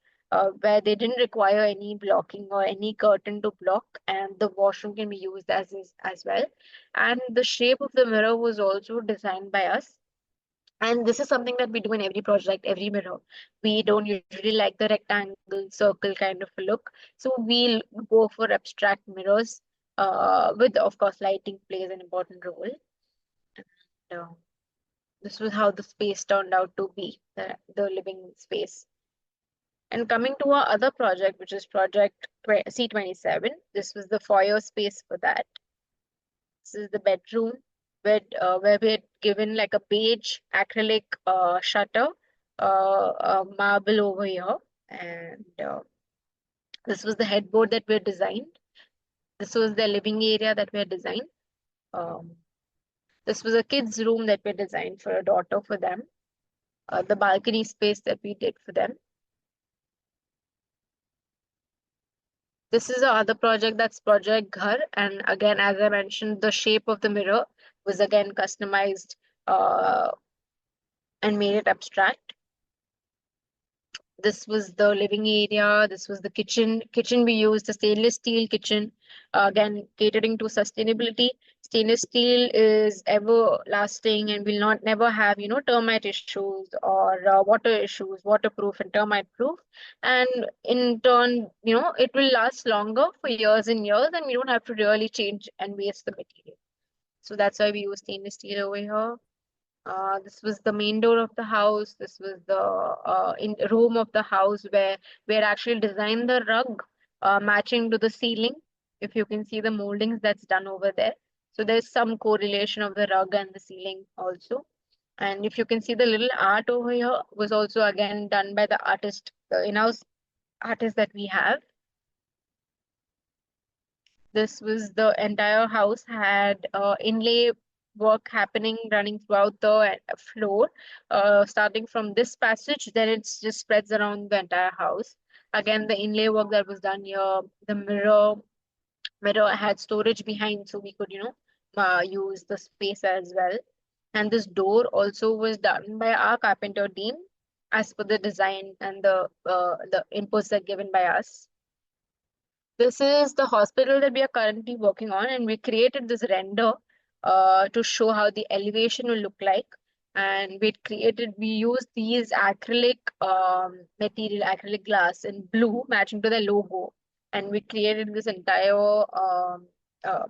where they didn't require any blocking or any curtain to block, and the washroom can be used as is as well. And the shape of the mirror was also designed by us. And this is something that we do in every project, every mirror. We don't usually like the rectangle, circle kind of a look. So we'll go for abstract mirrors, with, of course, lighting plays an important role. And, this was how the space turned out to be, the living space. And coming to our other project, which is project C27, this was the foyer space for that. This is the bedroom where we had given like a beige acrylic shutter, marble over here, and this was the headboard that we had designed. This was the living area that we had designed. Um, this was a kids' room that we designed for a daughter for them. The balcony space that we did for them. This is our other project, that's Project Ghar. And again, as I mentioned, the shape of the mirror was again customized and made it abstract. This was the living area. This was the kitchen. Kitchen we used the stainless steel kitchen, again catering to sustainability. Stainless steel is everlasting and will not never have termite issues or water issues, waterproof and termite proof. And in turn, it will last longer for years and years, and we don't have to really change and waste the material. So that's why we use stainless steel over here. This was the main door of the house. This was the in room of the house where we had actually designed the rug matching to the ceiling. If you can see the moldings that's done over there. So there's some correlation of the rug and the ceiling also. And if you can see the little art over here was also again done by the artist, the in-house artist that we have. This was the entire house had inlay work happening running throughout the floor, starting from this passage, then it just spreads around the entire house. Again, the inlay work that was done here, the mirror had storage behind, so we could, use the space as well. And this door also was done by our carpenter team as per the design and the inputs that given by us. This is the hospital that we are currently working on, and we created this render to show how the elevation will look like. And we used these acrylic material, acrylic glass in blue, matching to the logo. And we created this entire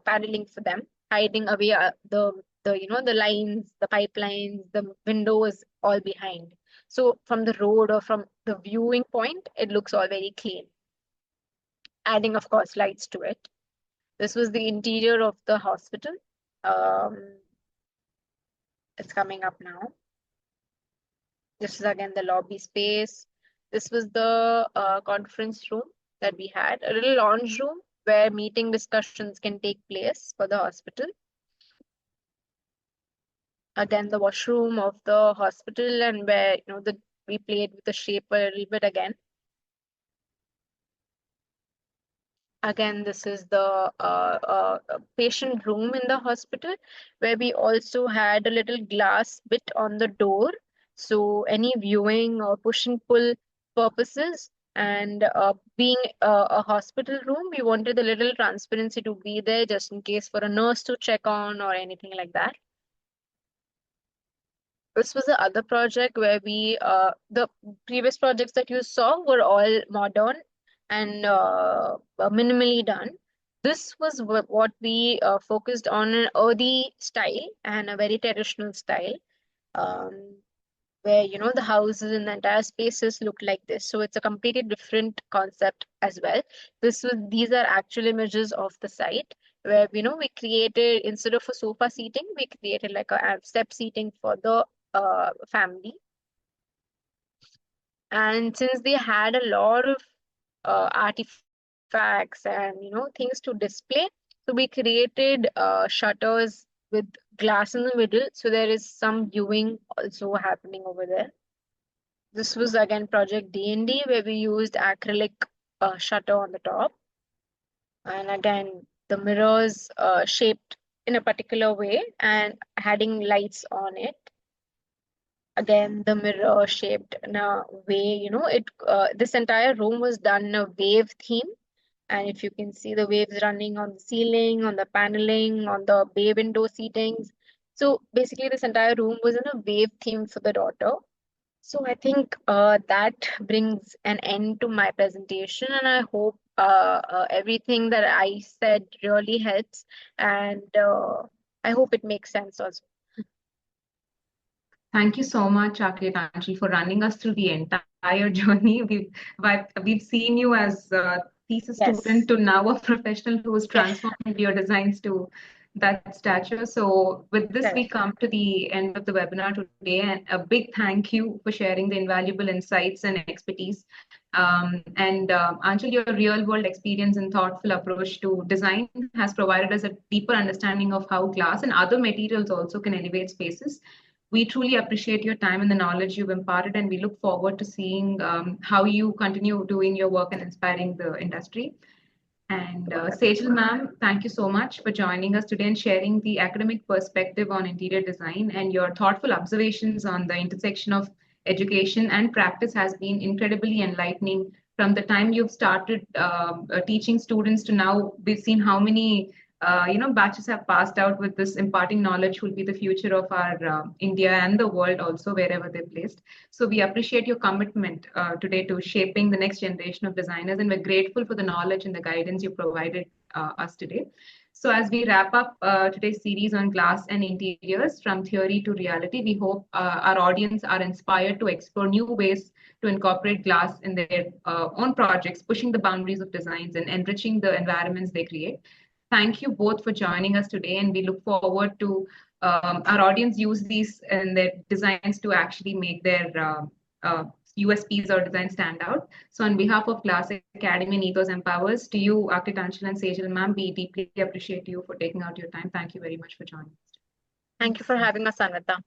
paneling for them, hiding away the lines, the pipelines, the windows all behind. So from the road or from the viewing point, it looks all very clean. Adding, of course, lights to it. This was the interior of the hospital. It's coming up now. This is again the lobby space. This was the conference room that we had, a little lounge room where meeting discussions can take place for the hospital. Again, the washroom of the hospital, and where we played with the shape a little bit again. Again, this is the patient room in the hospital, where we also had a little glass bit on the door. So any viewing or push and pull purposes, and being a hospital room, we wanted a little transparency to be there just in case for a nurse to check on or anything like that. This was the other project where the previous projects that you saw were all modern and minimally done. This was what we focused on, an earthy style and a very traditional style, um, where the houses and the entire spaces look like this. So it's a completely different concept as well. These are actual images of the site where we created, instead of a sofa seating, we created like a step seating for the family. And since they had a lot of artifacts and things to display, so we created shutters with glass in the middle, so there is some viewing also happening over there. This was again project D&D, where we used acrylic shutter on the top, and again the mirrors shaped in a particular way and adding lights on it. Again, the mirror shaped in a way, this entire room was done in a wave theme. And if you can see the waves running on the ceiling, on the paneling, on the bay window seatings. So basically this entire room was in a wave theme for the daughter. So I think that brings an end to my presentation, and I hope everything that I said really helps, and I hope it makes sense also. Thank you so much, Anchal, for running us through the entire journey. We've seen you as a thesis student to now a professional who's transformed your designs to that stature. So with this, we come to the end of the webinar today, and a big thank you for sharing the invaluable insights and expertise. Anchal, your real world experience and thoughtful approach to design has provided us a deeper understanding of how glass and other materials also can elevate spaces. We truly appreciate your time and the knowledge you've imparted, and we look forward to seeing how you continue doing your work and inspiring the industry. And Sejal ma'am, thank you so much for joining us today and sharing the academic perspective on interior design, and your thoughtful observations on the intersection of education and practice has been incredibly enlightening. From the time you've started teaching students to now, we've seen how many batches have passed out with this imparting knowledge will be the future of our India and the world also, wherever they're placed. So we appreciate your commitment today to shaping the next generation of designers, and we're grateful for the knowledge and the guidance you provided us today. So as we wrap up today's series on glass and interiors from theory to reality, we hope our audience are inspired to explore new ways to incorporate glass in their own projects, pushing the boundaries of designs and enriching the environments they create. Thank you both for joining us today, and we look forward to our audience use these in their designs to actually make their USPs or design stand out. So on behalf of Glass Academy and Ethos Empowers, to you, Architect Anchal and Sejal ma'am, we deeply appreciate you for taking out your time. Thank you very much for joining us. Thank you for having us, Anvita.